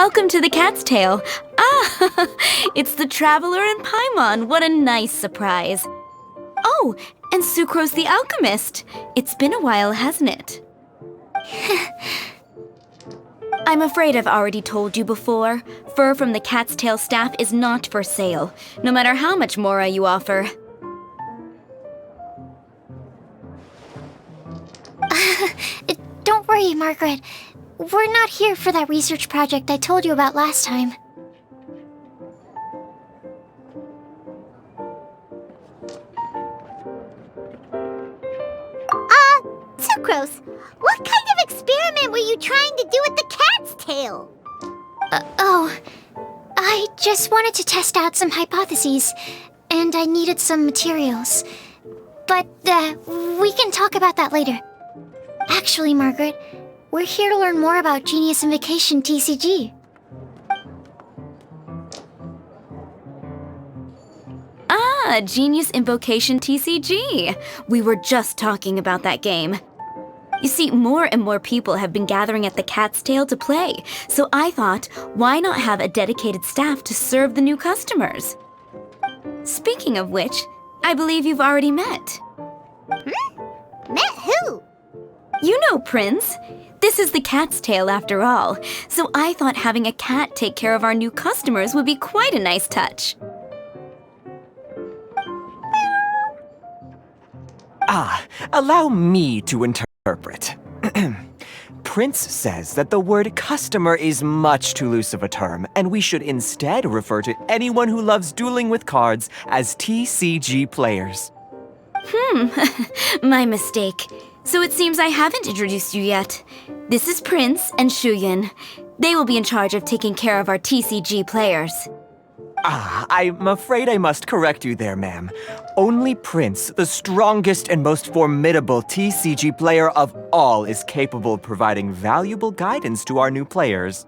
Welcome to the Cat's Tail. Ah, it's the Traveler and Paimon. What a nice surprise. Oh, and Sucrose the Alchemist. It's been a while, hasn't it? I'm afraid I've already told you before. Fur from the Cat's Tail staff is not for sale, no matter how much Mora you offer. Don't worry, Margaret. We're not here for that research project I told you about last time. Sucrose, what kind of experiment were you trying to do with the cat's tail? I just wanted to test out some hypotheses, and I needed some materials. But, we can talk about that later. Actually, Margaret, we're here to learn more about Genius Invocation TCG. Ah, Genius Invocation TCG. We were just talking about that game. You see, more and more people have been gathering at the Cat's Tail to play, so I thought, why not have a dedicated staff to serve the new customers? Speaking of which, I believe you've already met. Met who? You know Prince. This is the Cat's Tail after all, so I thought having a cat take care of our new customers would be quite a nice touch. Allow me to interpret. Prince says that the word customer is much too loose of a term, and we should instead refer to anyone who loves dueling with cards as TCG players. My mistake. So it seems I haven't introduced you yet. This is Prince and Shuyan. They will be in charge of taking care of our TCG players. I'm afraid I must correct you there, ma'am. Only Prince, the strongest and most formidable TCG player of all, is capable of providing valuable guidance to our new players.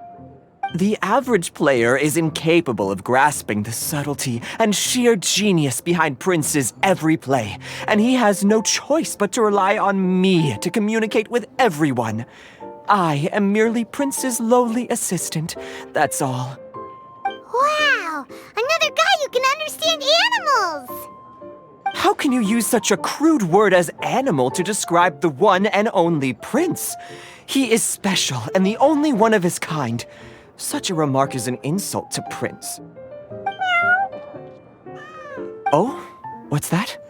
The average player is incapable of grasping the subtlety and sheer genius behind Prince's every play, and he has no choice but to rely on me to communicate with everyone. I am merely Prince's lowly assistant, that's all. Wow! Another guy who can understand animals! How can you use such a crude word as animal to describe the one and only Prince? He is special and the only one of his kind. Such a remark is an insult to Prince. Oh? What's that?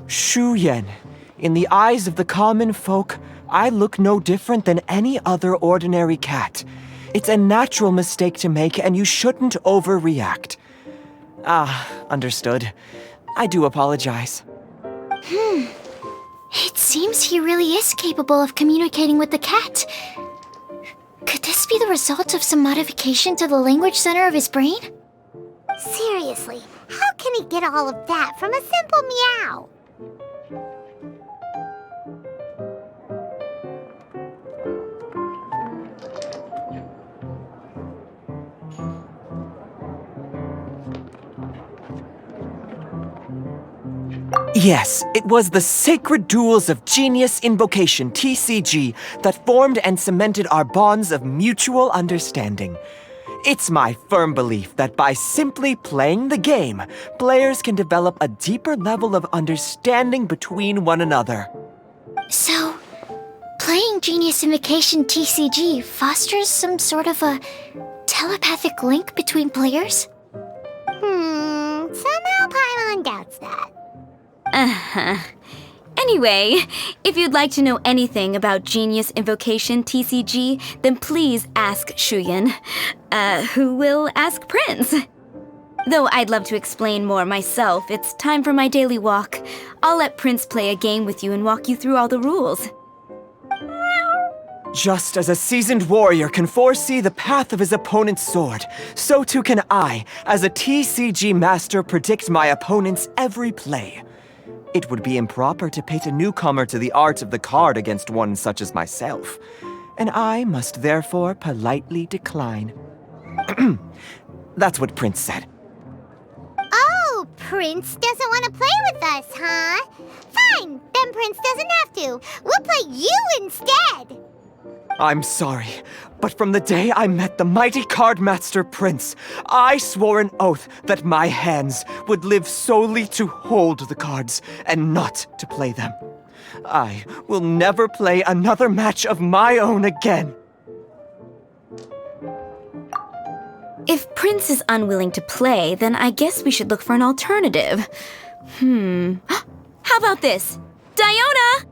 Shuyan. In the eyes of the common folk, I look no different than any other ordinary cat. It's a natural mistake to make, and you shouldn't overreact. Understood. I do apologize. It seems he really is capable of communicating with the cat. Could this be the result of some modification to the language center of his brain? Seriously, how can he get all of that from a simple meow? Yes, it was the sacred duels of Genius Invocation, TCG, that formed and cemented our bonds of mutual understanding. It's my firm belief that by simply playing the game, players can develop a deeper level of understanding between one another. So, playing Genius Invocation TCG fosters some sort of a telepathic link between players? Somehow Paimon doubts that. Anyway, if you'd like to know anything about Genius Invocation TCG, then please ask Shuyan, who will ask Prince. Though I'd love to explain more myself, it's time for my daily walk. I'll let Prince play a game with you and walk you through all the rules. Just as a seasoned warrior can foresee the path of his opponent's sword, so too can I, as a TCG master, predict my opponent's every play. It would be improper to pit a newcomer to the art of the card against one such as myself, and I must therefore politely decline. That's what Prince said. Oh, Prince doesn't want to play with us, huh? Fine, then Prince doesn't have to. We'll play you instead. I'm sorry, but from the day I met the mighty Cardmaster Prince, I swore an oath that my hands would live solely to hold the cards and not to play them. I will never play another match of my own again. If Prince is unwilling to play, then I guess we should look for an alternative. How about this? Diona!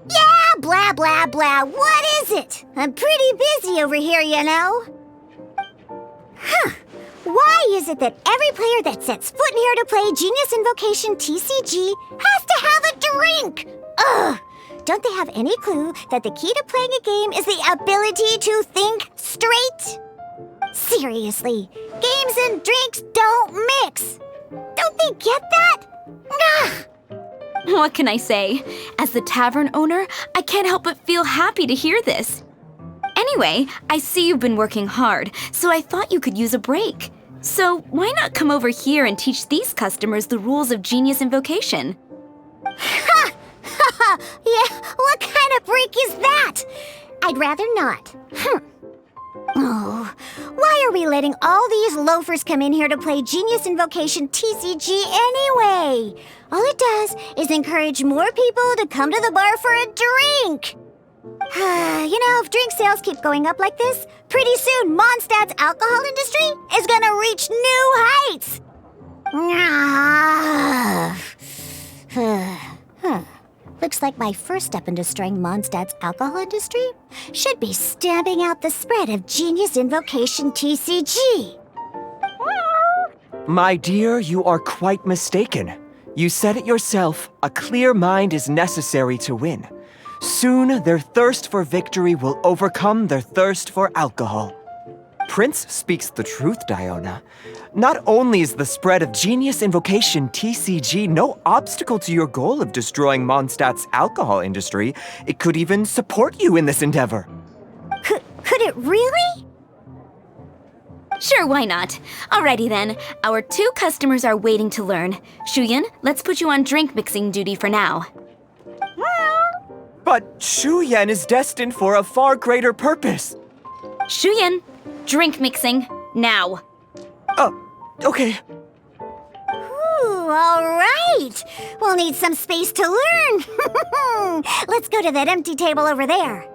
Yeah, blah, blah, blah. What is it? I'm pretty busy over here, you know. Why is it that every player that sets foot in here to play Genius Invocation TCG has to have a drink? Ugh! Don't they have any clue that the key to playing a game is the ability to think straight? Seriously, games and drinks don't mix. Don't they get that? Ugh! What can I say? As the tavern owner, I can't help but feel happy to hear this. Anyway, I see you've been working hard, so I thought you could use a break. So why not come over here and teach these customers the rules of Genius Invocation? Ha! Yeah, what kind of break is that? I'd rather not. Oh, why are we letting all these loafers come in here to play Genius Invocation TCG anyway? All it does is encourage more people to come to the bar for a drink. If drink sales keep going up like this, pretty soon Mondstadt's alcohol industry is gonna reach new heights. Looks like my first step in destroying Mondstadt's alcohol industry should be stamping out the spread of Genius Invocation TCG. My dear, you are quite mistaken. You said it yourself, a clear mind is necessary to win. Soon, their thirst for victory will overcome their thirst for alcohol. Prince speaks the truth, Diona. Not only is the spread of Genius Invocation TCG no obstacle to your goal of destroying Mondstadt's alcohol industry, it could even support you in this endeavor. Could it really? Sure, why not? Alrighty then, our 2 customers are waiting to learn. Shuyan, let's put you on drink mixing duty for now. But Shuyan is destined for a far greater purpose. Shuyan, drink mixing, now. Okay. Ooh, all right. We'll need some space to learn. Let's go to that empty table over there.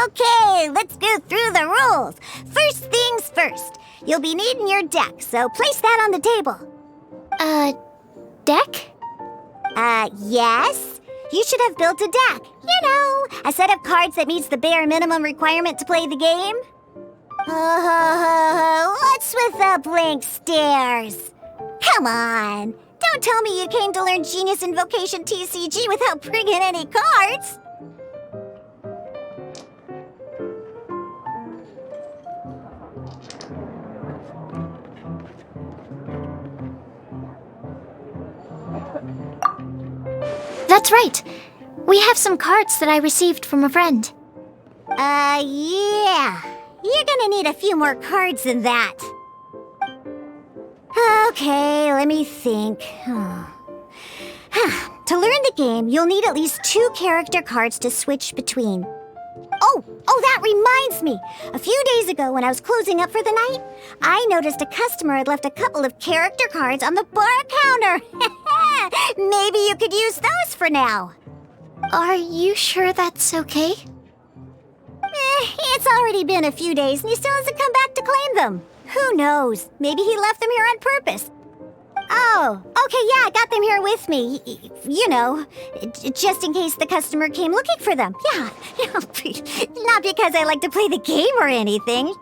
Okay, let's go through the rules. First things first. You'll be needing your deck, so place that on the table. Deck? Yes. You should have built a deck. You know, a set of cards that meets the bare minimum requirement to play the game. What's with the blank stares? Come on. Don't tell me you came to learn Genius Invocation TCG without bringing any cards. That's right. We have some cards that I received from a friend. Yeah. You're gonna need a few more cards than that. Okay, let me think. To learn the game, you'll need at least 2 character cards to switch between. Oh, that reminds me. A few days ago, when I was closing up for the night, I noticed a customer had left a couple of character cards on the bar counter. Maybe you could use those for now. Are you sure that's okay? It's already been a few days and he still hasn't come back to claim them. Who knows? Maybe he left them here on purpose. Oh, okay, yeah, I got them here with me. You know, just in case the customer came looking for them. Yeah, not because I like to play the game or anything.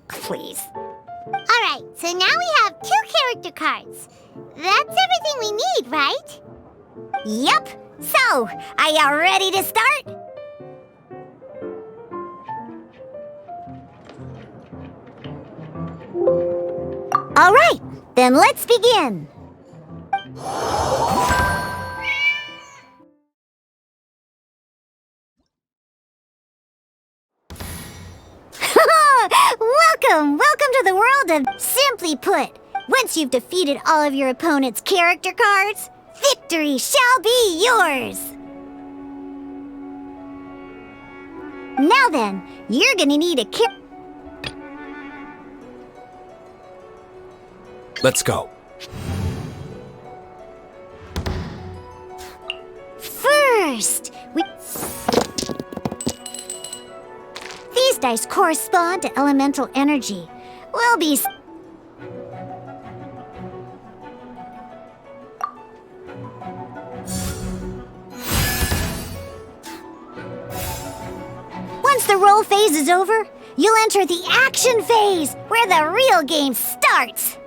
Please. All right, so now we have 2 character cards. That's everything we need, right? Yep. So, are you ready to start? All right, then let's begin. Welcome to the world of Simply Put. Once you've defeated all of your opponent's character cards, victory shall be yours. Now then, you're gonna need a Let's go. First, these dice correspond to elemental energy. We'll be... Once the roll phase is over, you'll enter the action phase, where the real game starts.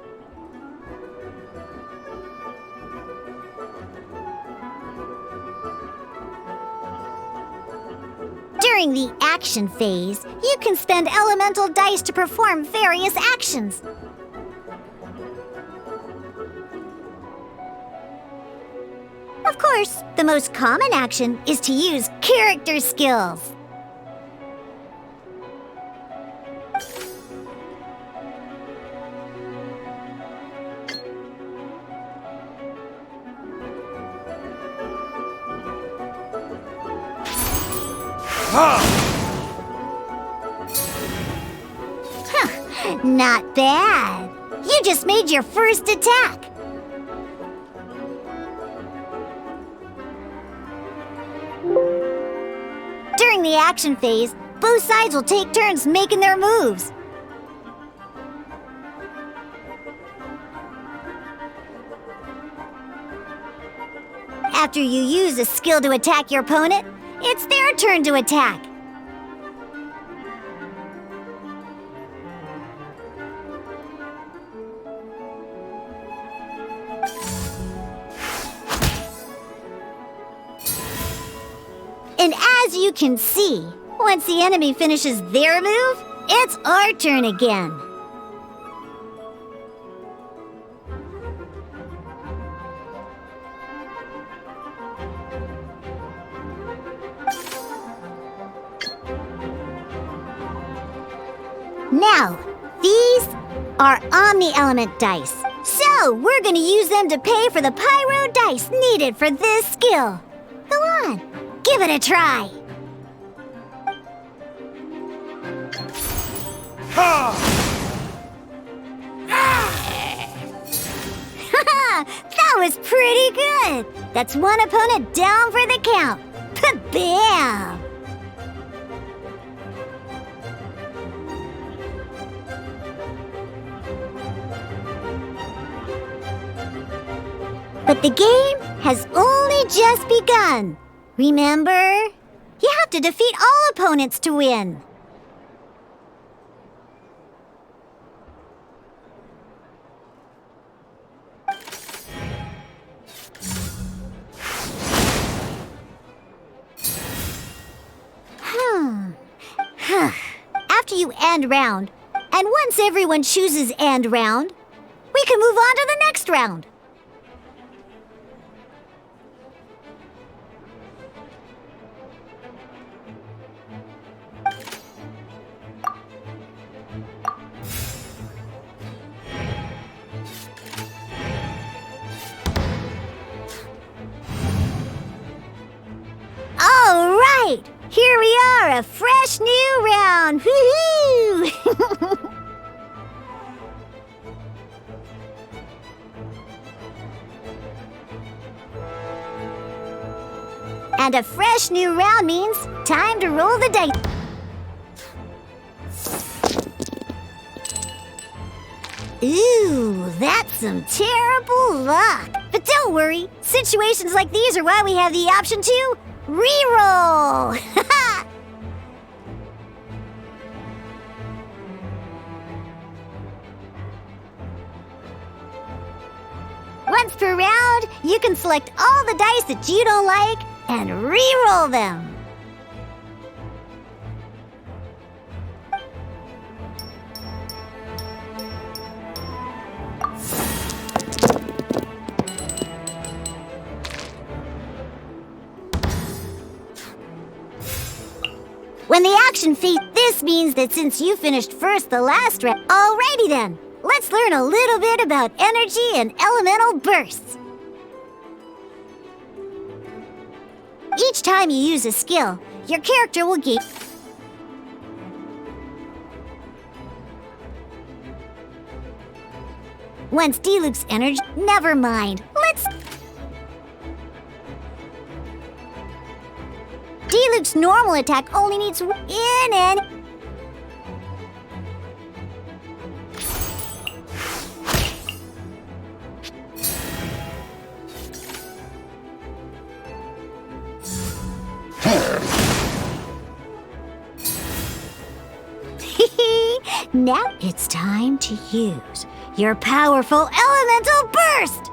During the action phase, you can spend elemental dice to perform various actions. Of course, the most common action is to use character skills. Not bad. You just made your first attack. During the action phase, both sides will take turns making their moves. After you use a skill to attack your opponent, it's their turn to attack. And as you can see, once the enemy finishes their move, it's our turn again. Now, these are Omni-Element dice. So, we're gonna use them to pay for the Pyro dice needed for this skill. Go on, give it a try. That was pretty good. That's one opponent down for the count. Bam! But the game has only just begun. Remember? You have to defeat all opponents to win. After you end round, and once everyone chooses end round, we can move on to the next round. All right, here we are, a fresh new round. Woohoo! And a fresh new round means time to roll the dice. Ooh, that's some terrible luck. But don't worry, situations like these are why we have the option to reroll. Once per round, you can select all the dice that you don't like and re-roll them. When the action phase This means that since you finished first the last round... Alrighty then, let's learn a little bit about energy and elemental bursts. Each time you use a skill, your character will gain... Once Diluc's energy... Never mind, let's... Diluc's normal attack only needs in and... Now it's time to use your powerful elemental burst!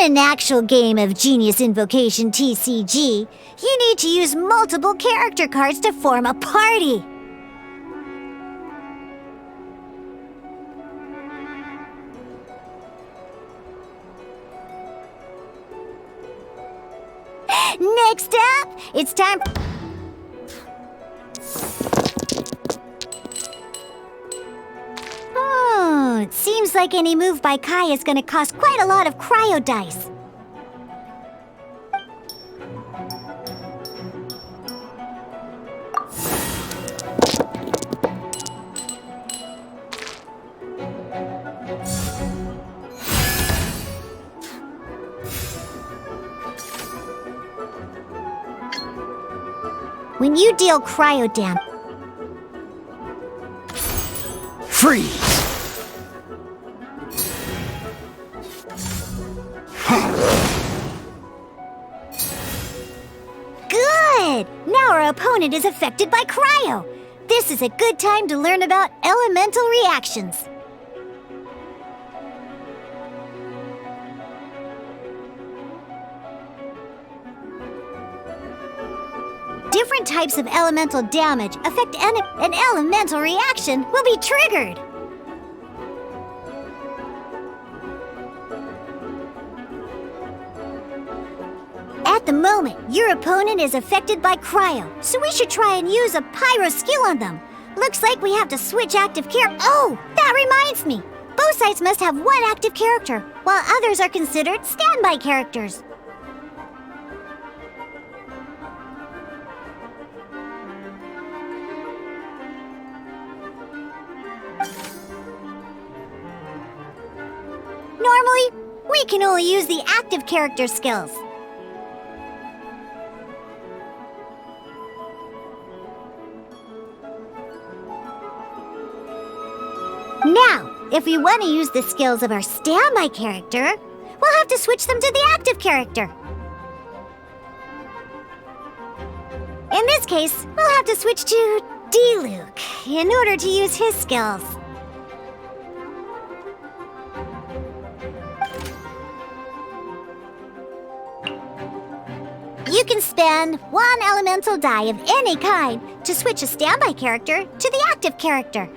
In an actual game of Genius Invocation TCG, you need to use multiple character cards to form a party. Next up, it's time... Oh, it seems like any move by Kai is going to cost quite a lot of cryo dice. When you deal cryo damage... Freeze! Good! Now our opponent is affected by cryo. This is a good time to learn about elemental reactions. Different types of elemental damage affect an elemental reaction will be triggered. At the moment, your opponent is affected by cryo, so we should try and use a pyro skill on them. Looks like we have to switch active character. Oh, that reminds me. Both sides must have one active character, while others are considered standby characters. Normally, we can only use the active character skills. Now, if we want to use the skills of our standby character, we'll have to switch them to the active character. In this case, we'll have to switch to Diluc in order to use his skills. You can spend one elemental die of any kind to switch a standby character to the active character.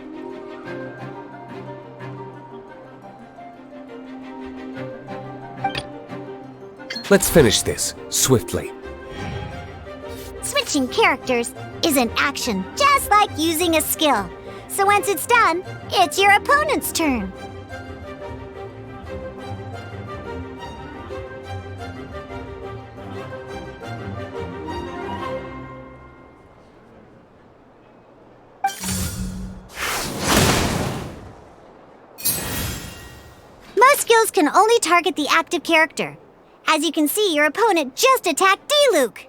Let's finish this, swiftly. Switching characters is an action just like using a skill. So once it's done, it's your opponent's turn. Most skills can only target the active character. As you can see, your opponent just attacked D-Luke.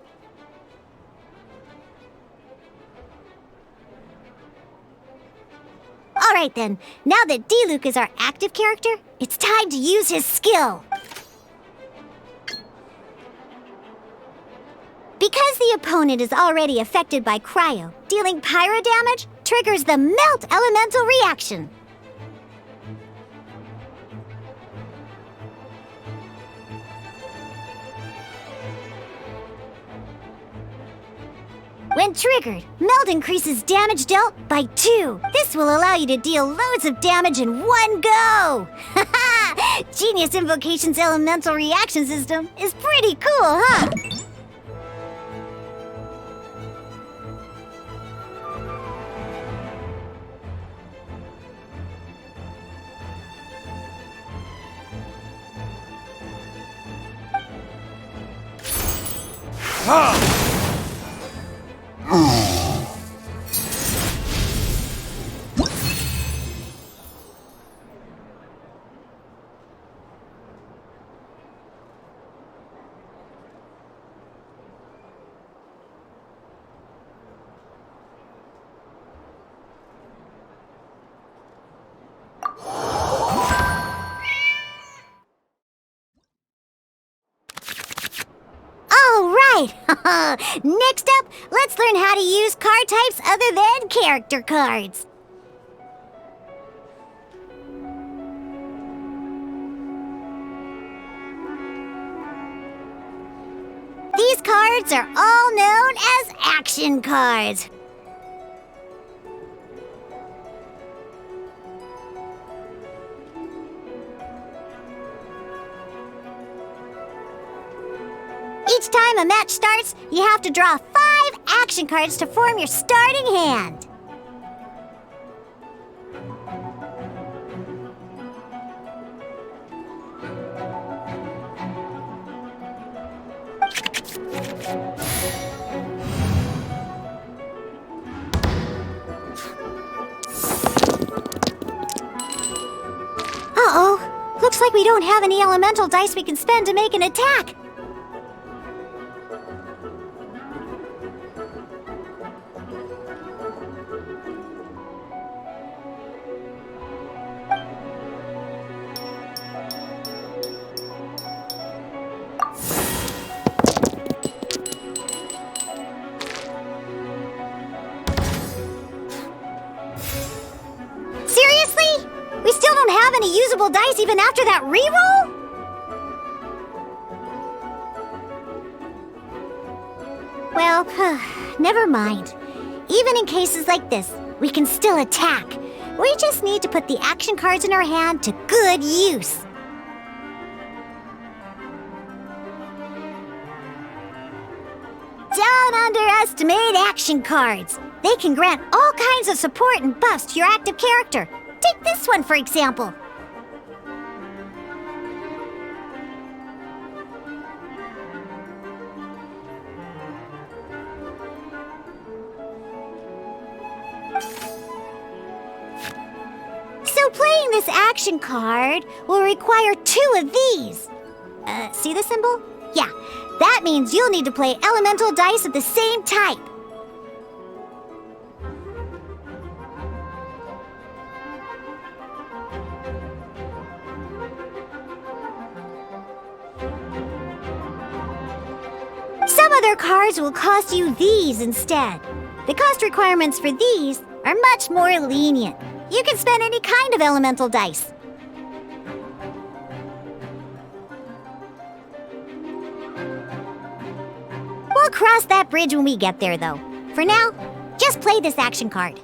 Alright then, now that D-Luke is our active character, it's time to use his skill. Because the opponent is already affected by cryo, dealing pyro damage triggers the Melt Elemental reaction. When triggered, Melt increases damage dealt by 2. This will allow you to deal loads of damage in one go! Haha! Genius Invocation's elemental reaction system is pretty cool, huh? Next up, let's learn how to use card types other than character cards. These cards are all known as action cards. Each time a match starts, you have to draw 5 action cards to form your starting hand. Uh-oh, looks like we don't have any elemental dice we can spend to make an attack. We still don't have any usable dice even after that reroll? Well, never mind. Even in cases like this, we can still attack. We just need to put the action cards in our hand to good use. Don't underestimate action cards. They can grant all kinds of support and buffs to your active character. Take this one, for example. So playing this action card will require 2 of these. See the symbol? Yeah, that means you'll need to play elemental dice of the same type. Some other cards will cost you these instead. The cost requirements for these are much more lenient. You can spend any kind of elemental dice. We'll cross that bridge when we get there, though. For now, just play this action card.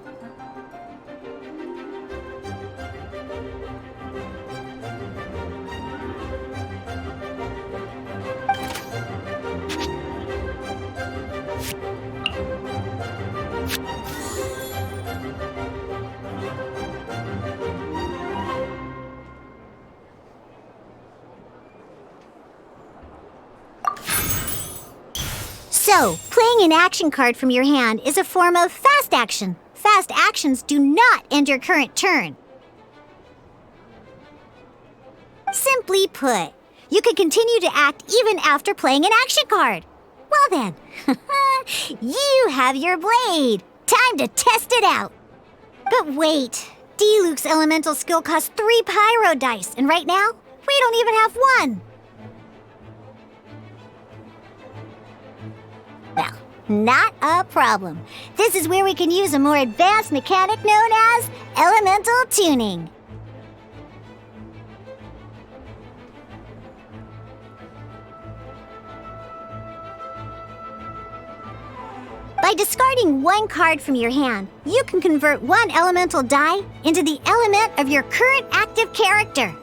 So, playing an action card from your hand is a form of fast action. Fast actions do not end your current turn. Simply put, You can continue to act even after playing an action card. Well then, you have your blade. Time to test it out. But wait, Diluc's elemental skill costs 3 pyro dice, and right now, we don't even have 1. Well, not a problem. This is where we can use a more advanced mechanic known as elemental tuning. By discarding 1 card from your hand, you can convert 1 elemental die into the element of your current active character.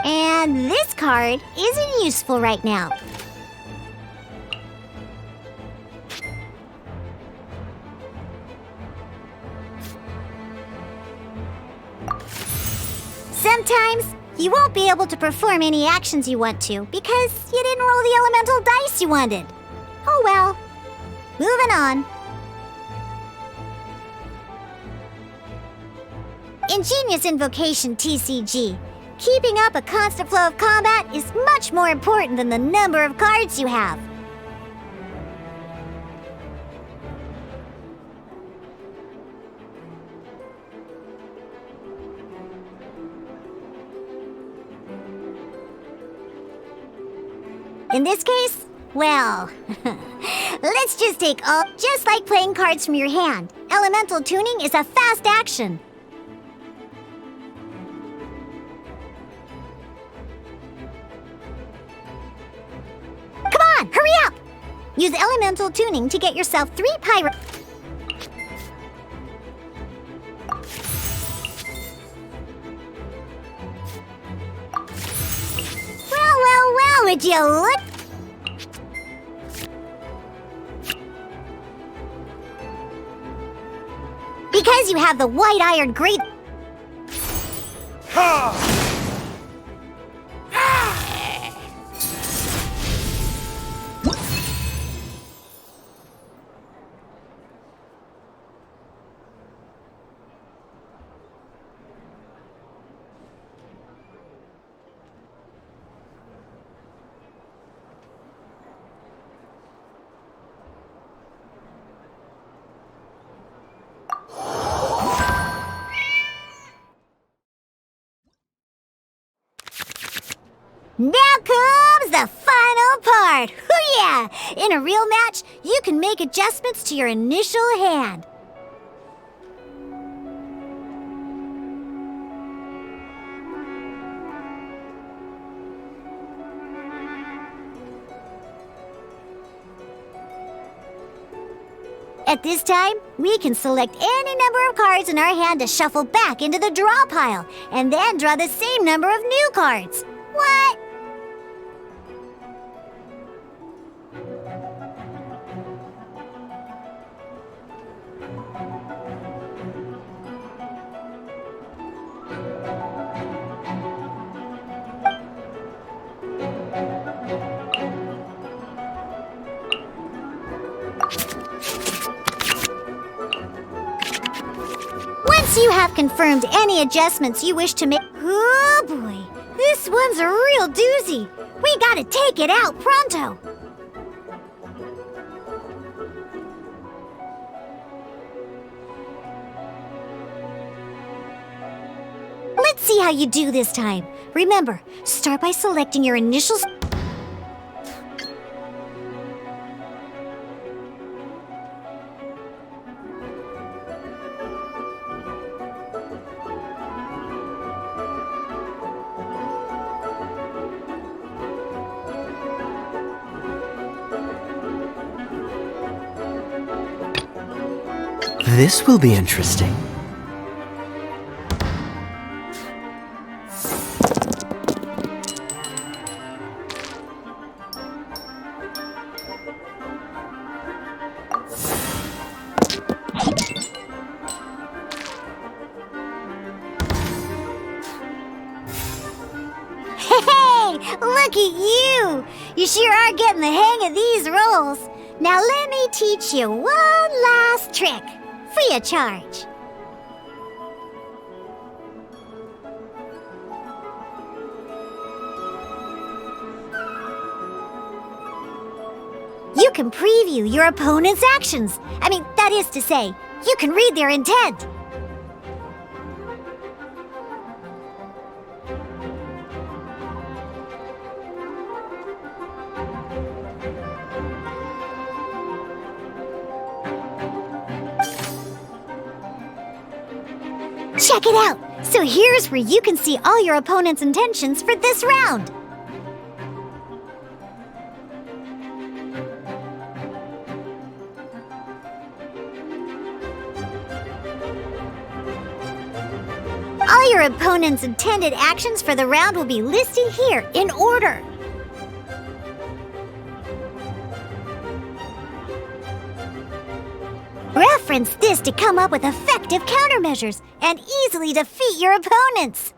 And this card isn't useful right now. Sometimes, you won't be able to perform any actions you want to because you didn't roll the elemental dice you wanted. Oh well. Moving on. Ingenious Invocation TCG. Keeping up a constant flow of combat is much more important than the number of cards you have. In this case, well, let's just take all... Just like playing cards from your hand, elemental tuning is a fast action. Come on, hurry up! Use elemental tuning to get yourself 3 pyro... Well, would you look? Because you have the white iron great... Now comes the final part! Hoo yeah! In a real match, you can make adjustments to your initial hand. At this time, we can select any number of cards in our hand to shuffle back into the draw pile, and then draw the same number of new cards. What? Once you have confirmed any adjustments you wish to make... Oh boy, this one's a real doozy. We gotta take it out pronto. Let's see how you do this time. Remember, start by selecting your initials... This will be interesting. Hey, look at you! You sure are getting the hang of these rolls. Now let me teach you one last trick. Free of charge. can preview your opponent's actions. I mean, that is to say, you can read their intent. Check it out! So here's where you can see all your opponent's intentions for this round. All your opponent's intended actions for the round will be listed here in order. Reference this to come up with effective countermeasures and easily defeat your opponents.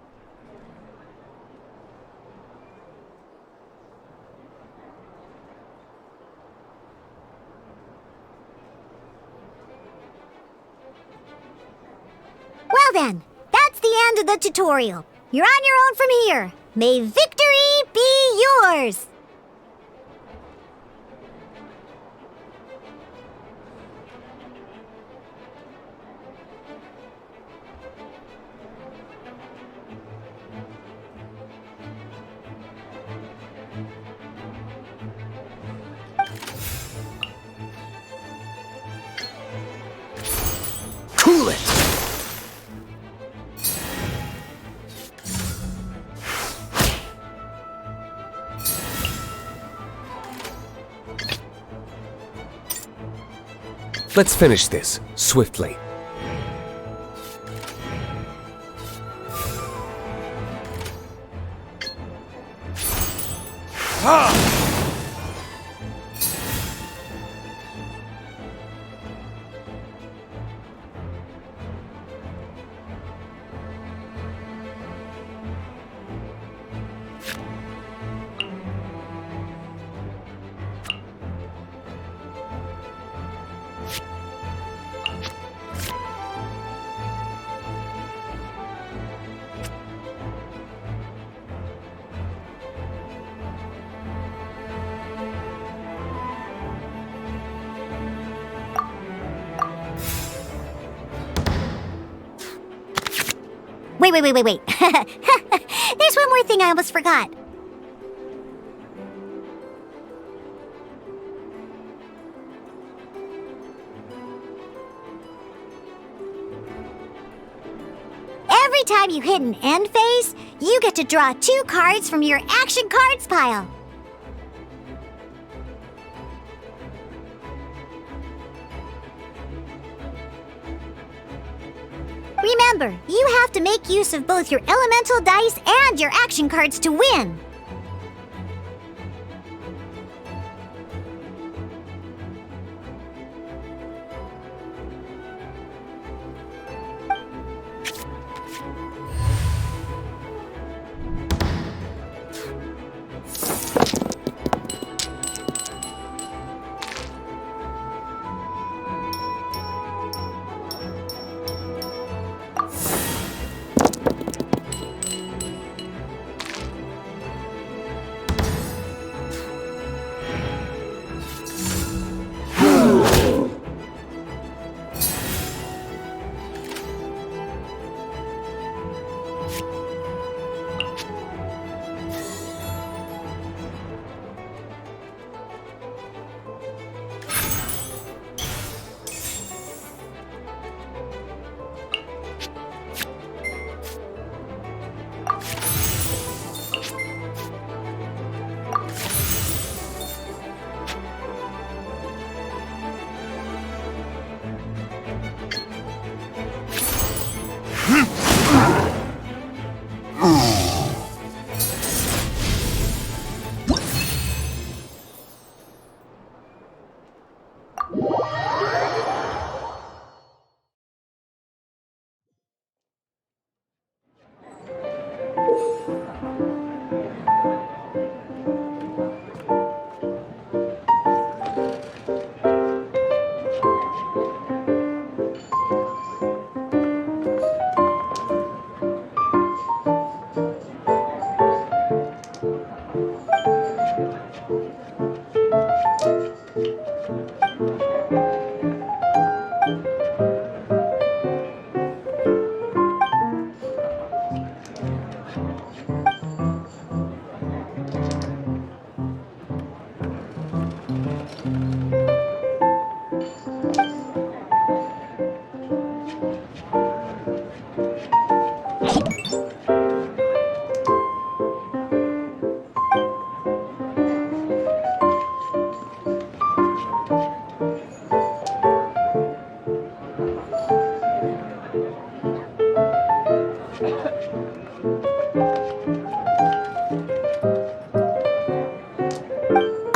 Well then, that's the end of the tutorial. You're on your own from here. May victory be yours! Cool it! Let's finish this swiftly. Wait. There's one more thing I almost forgot. Every time you hit an end phase, you get to draw 2 cards from your action cards pile. Remember, you have to make use of both your elemental dice and your action cards to win.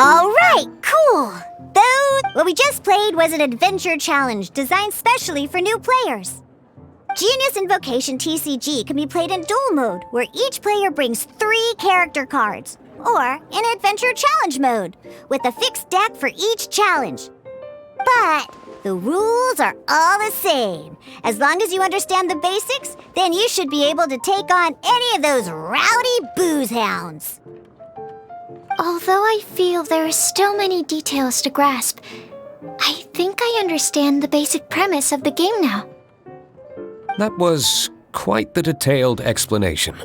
All right, cool. What we just played was an adventure challenge designed specially for new players. Genius Invocation TCG can be played in duel mode, where each player brings 3 character cards, or in adventure challenge mode, with a fixed deck for each challenge. But the rules are all the same. As long as you understand the basics, then you should be able to take on any of those rowdy booze hounds. Although I feel there are still many details to grasp, I think I understand the basic premise of the game now. That was quite the detailed explanation.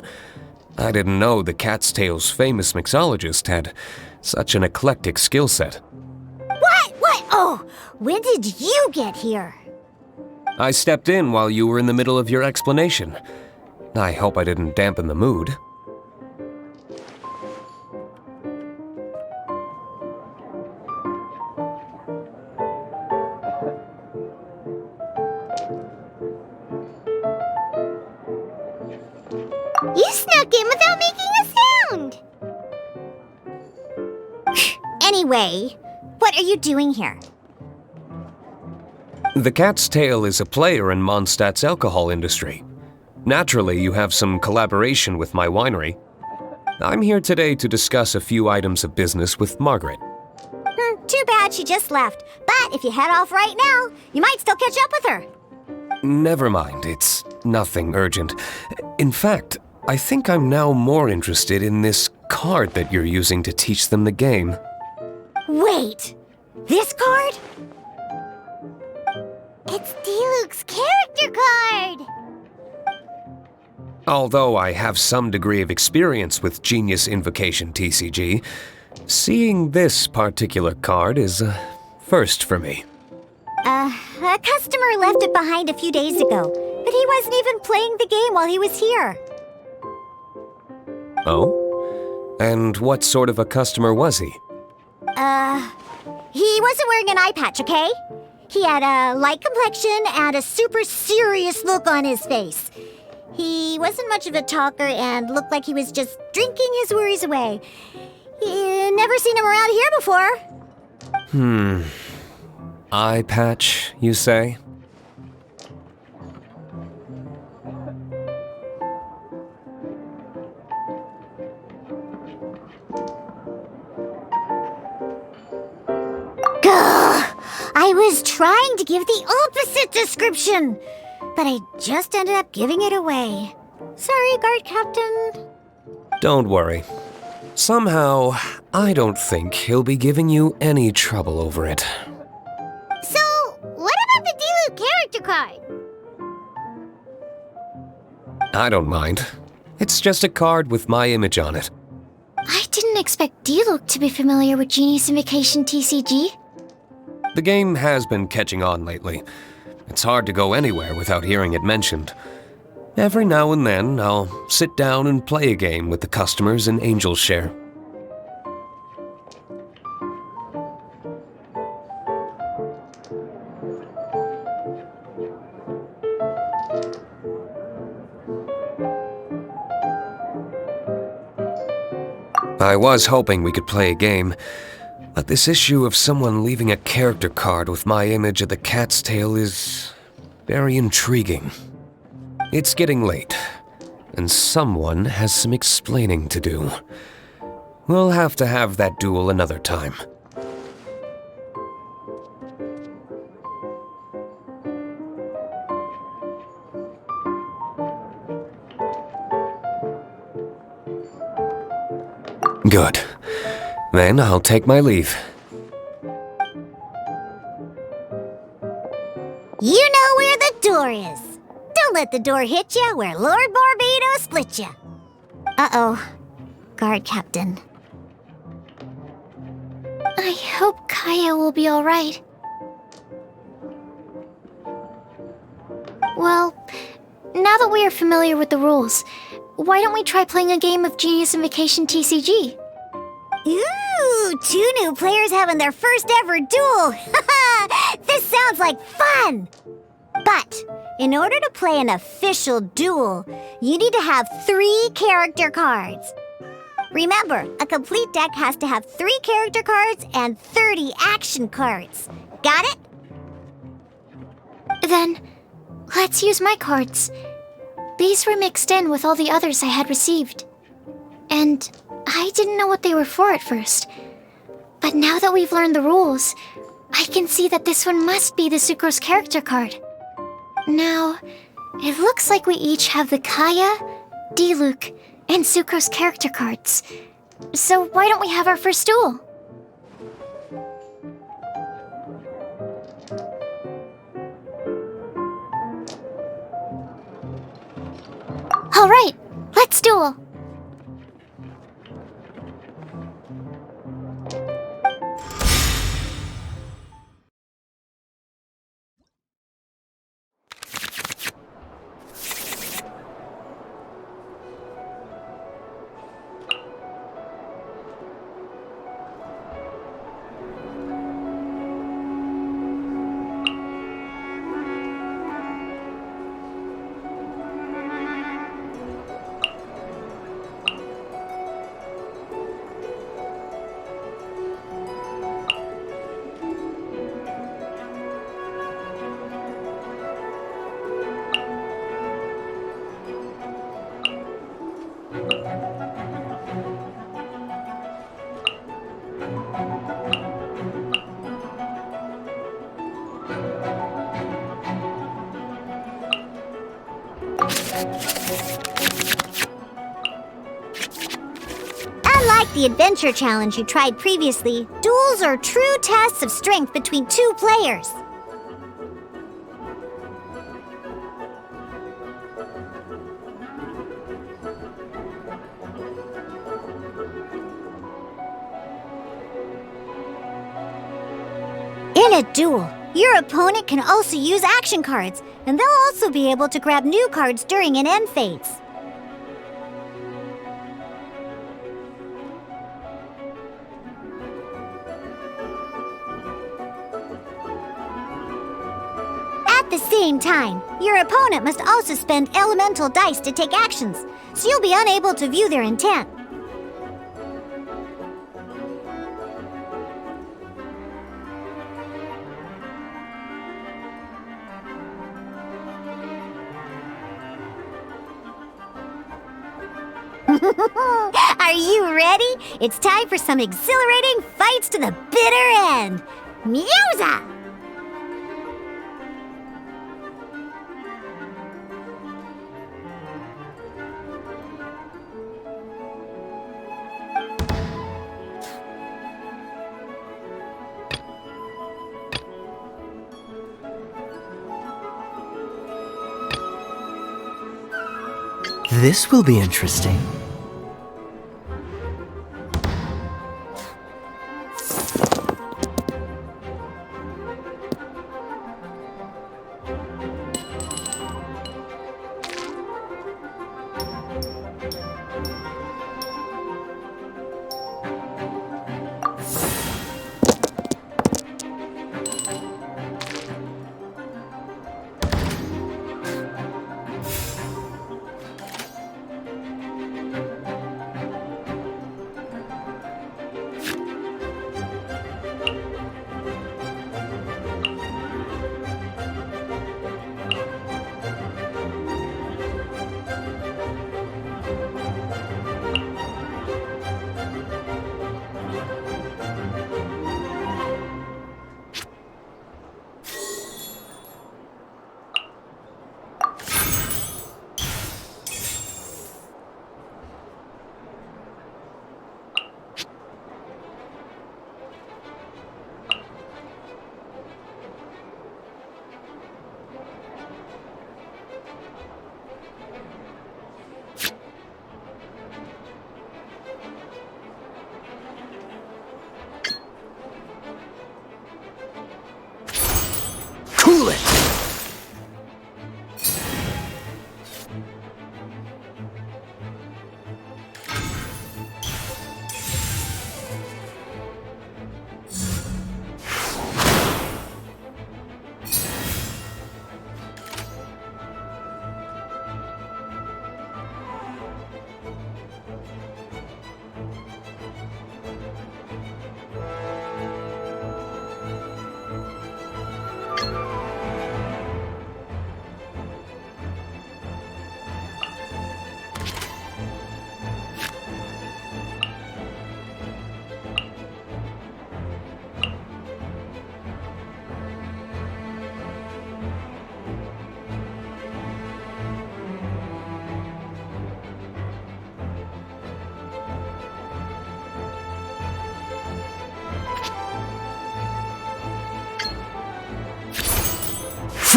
I didn't know the Cat's Tail's famous mixologist had such an eclectic skill set. What? Oh, when did you get here? I stepped in while you were in the middle of your explanation. I hope I didn't dampen the mood. You snuck in without making a sound! Anyway, what are you doing here? The Cat's Tail is a player in Mondstadt's alcohol industry. Naturally, you have some collaboration with my winery. I'm here today to discuss a few items of business with Margaret. Too bad she just left. But if you head off right now, you might still catch up with her. Never mind, it's nothing urgent. In fact, I think I'm now more interested in this card that you're using to teach them the game. Wait, this card? It's Diluc's character card! Although I have some degree of experience with Genius Invocation TCG, seeing this particular card is a first for me. A customer left it behind a few days ago, but he wasn't even playing the game while he was here. Oh? And what sort of a customer was he? He wasn't wearing an eye patch, okay? He had a light complexion and a super serious look on his face. He wasn't much of a talker and looked like he was just drinking his worries away. Never seen him around here before. Eye patch, you say? I was trying to give the opposite description, but I just ended up giving it away. Sorry, guard captain. Don't worry. Somehow, I don't think he'll be giving you any trouble over it. So, what about the Diluc character card? I don't mind. It's just a card with my image on it. I didn't expect Diluc to be familiar with Genius Invocation TCG. The game has been catching on lately. It's hard to go anywhere without hearing it mentioned. Every now and then, I'll sit down and play a game with the customers in Angel's Share. I was hoping we could play a game, but this issue of someone leaving a character card with my image of the Cat's Tail is very intriguing. It's getting late, and someone has some explaining to do. We'll have to have that duel another time. Good. Then I'll take my leave. You know where the door is. Don't let the door hit you where Lord Barbados split you. Uh-oh. Guard Captain. I hope Kaya will be alright. Well, now that we are familiar with the rules, why don't we try playing a game of Genius Invocation TCG? Ooh, 2 new players having their first ever duel. This sounds like fun! But in order to play an official duel, you need to have 3 character cards. Remember, a complete deck has to have 3 character cards and 30 action cards. Got it? Then, let's use my cards. These were mixed in with all the others I had received. And I didn't know what they were for at first. But now that we've learned the rules, I can see that this one must be the Sucrose character card. Now, it looks like we each have the Kaya, Diluc, and Sucrose character cards. So why don't we have our first duel? Alright, let's duel! Unlike the adventure challenge you tried previously, duels are true tests of strength between 2 players. In a duel, your opponent can also use action cards, and they'll also be able to grab new cards during an end phase. At the same time, your opponent must also spend elemental dice to take actions, so you'll be unable to view their intent. Are you ready? It's time for some exhilarating fights to the bitter end. Musa! This will be interesting.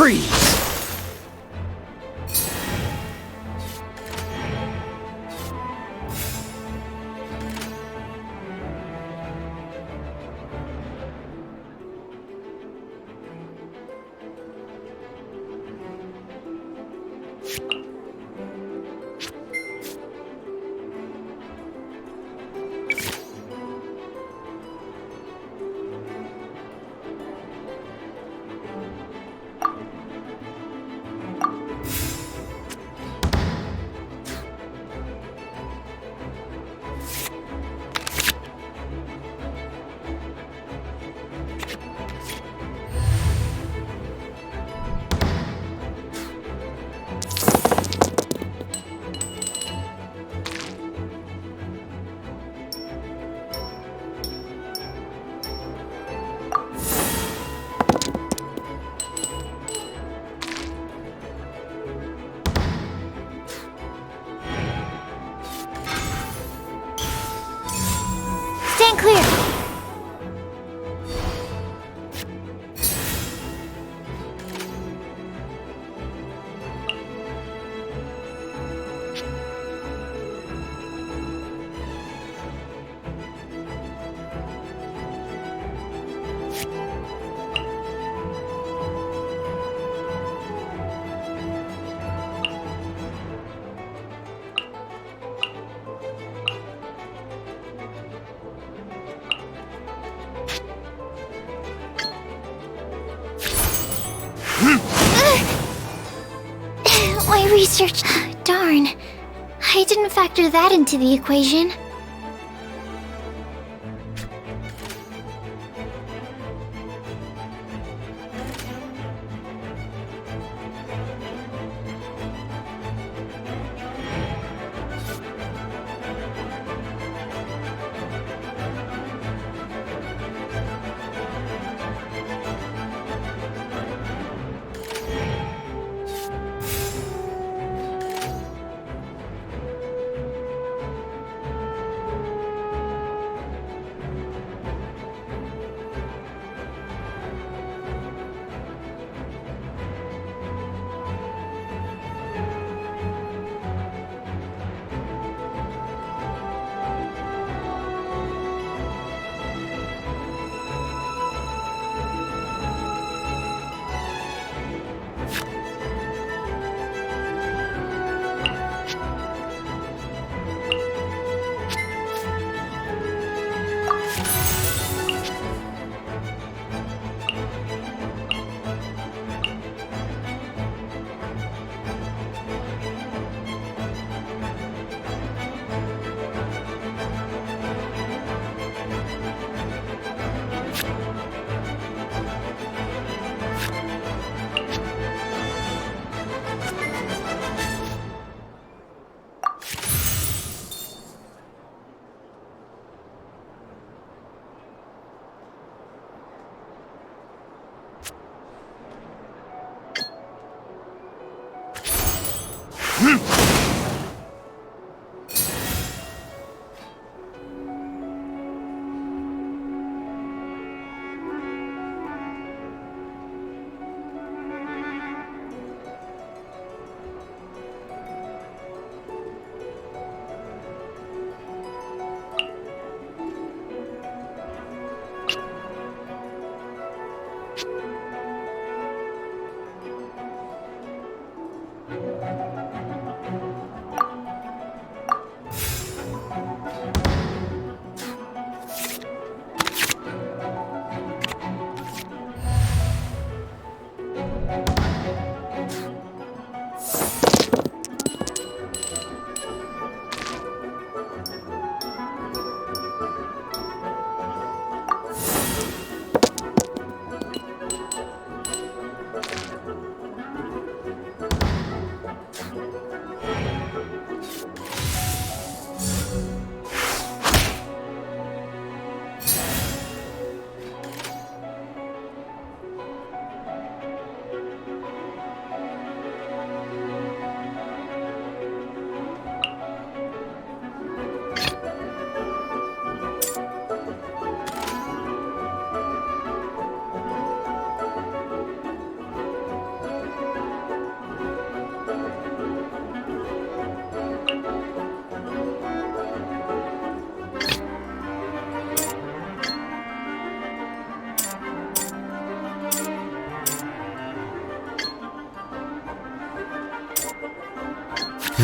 Freeze! Stand clear! My research... Darn. I didn't factor that into the equation.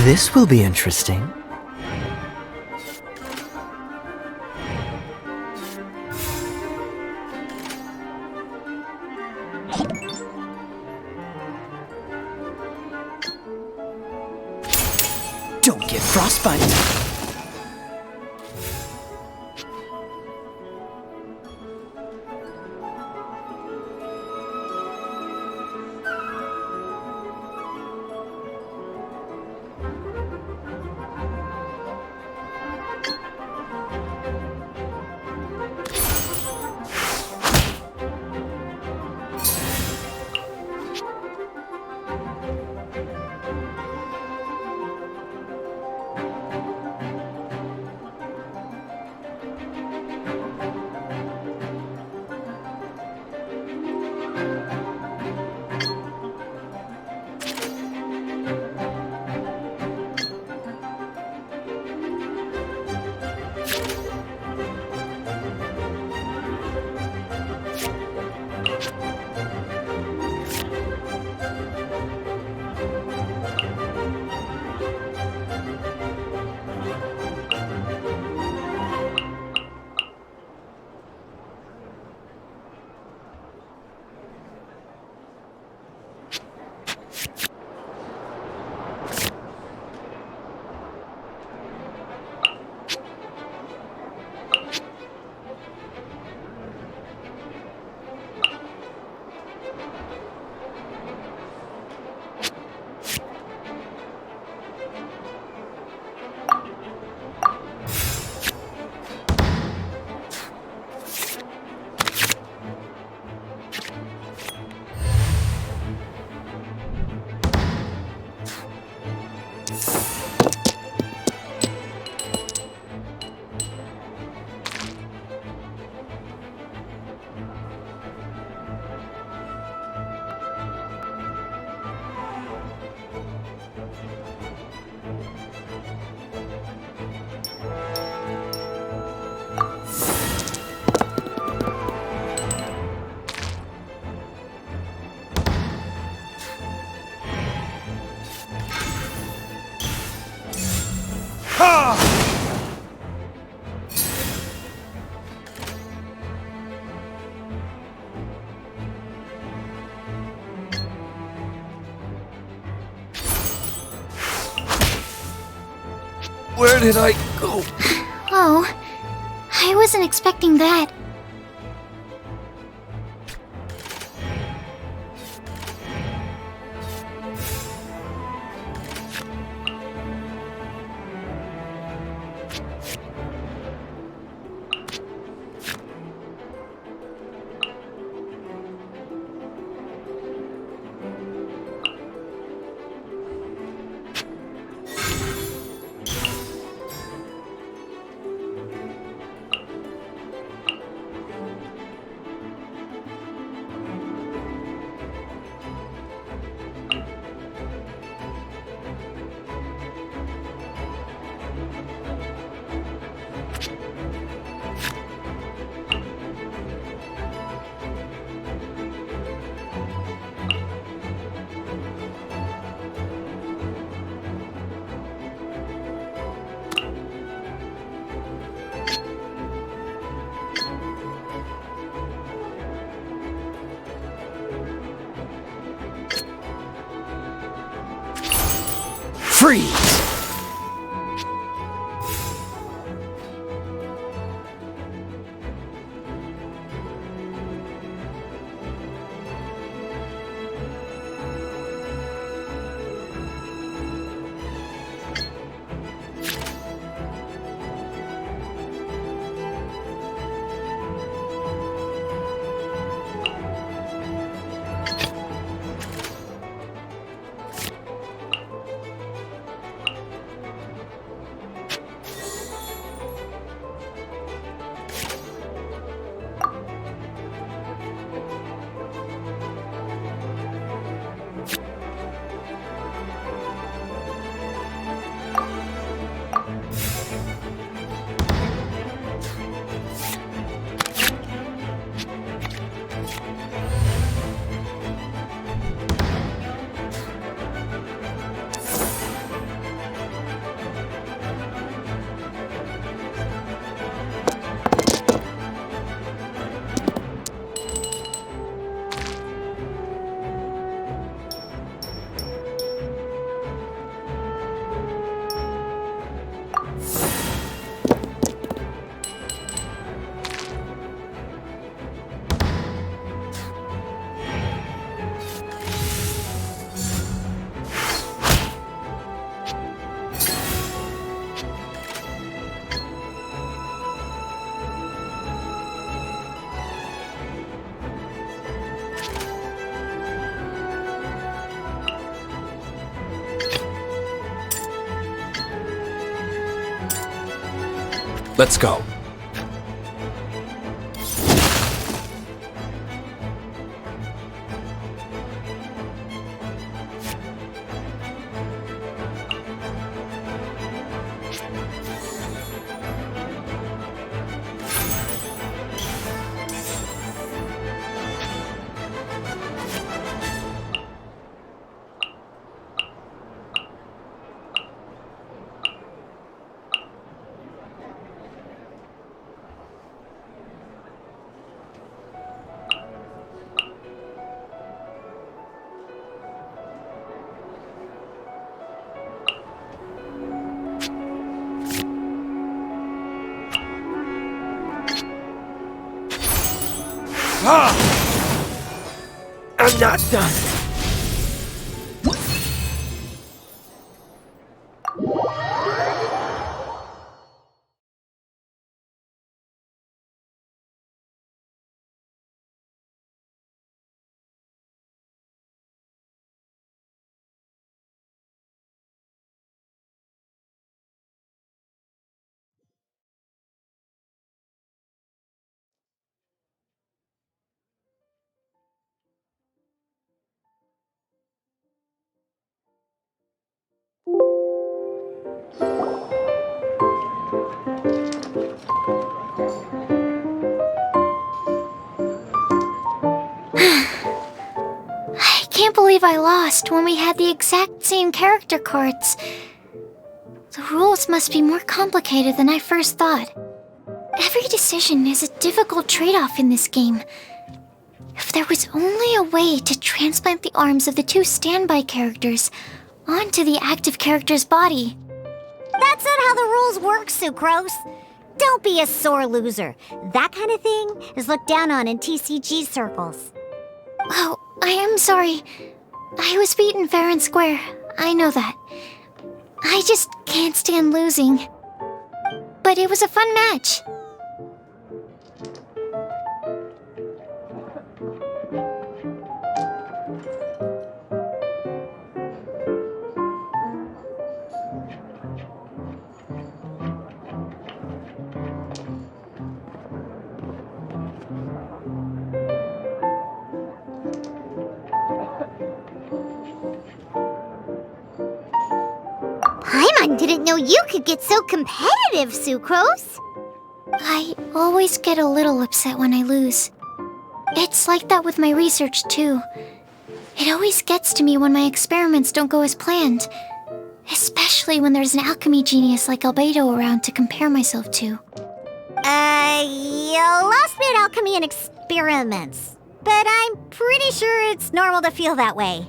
This will be interesting. Don't get frostbite. Where did I go? Oh, I wasn't expecting that. Freeze! Let's go. I'm not done. I can't believe I lost when we had the exact same character cards. The rules must be more complicated than I first thought. Every decision is a difficult trade-off in this game. If there was only a way to transplant the arms of the two standby characters onto the active character's body. That's not how the rules work, Sucrose. Don't be a sore loser. That kind of thing is looked down on in TCG circles. Oh, I am sorry. I was beaten fair and square. I know that. I just can't stand losing. But it was a fun match. Paimon didn't know you could get so competitive, Sucrose. I always get a little upset when I lose. It's like that with my research, too. It always gets to me when my experiments don't go as planned. Especially when there's an alchemy genius like Albedo around to compare myself to. You lost me at alchemy and experiments. But I'm pretty sure it's normal to feel that way.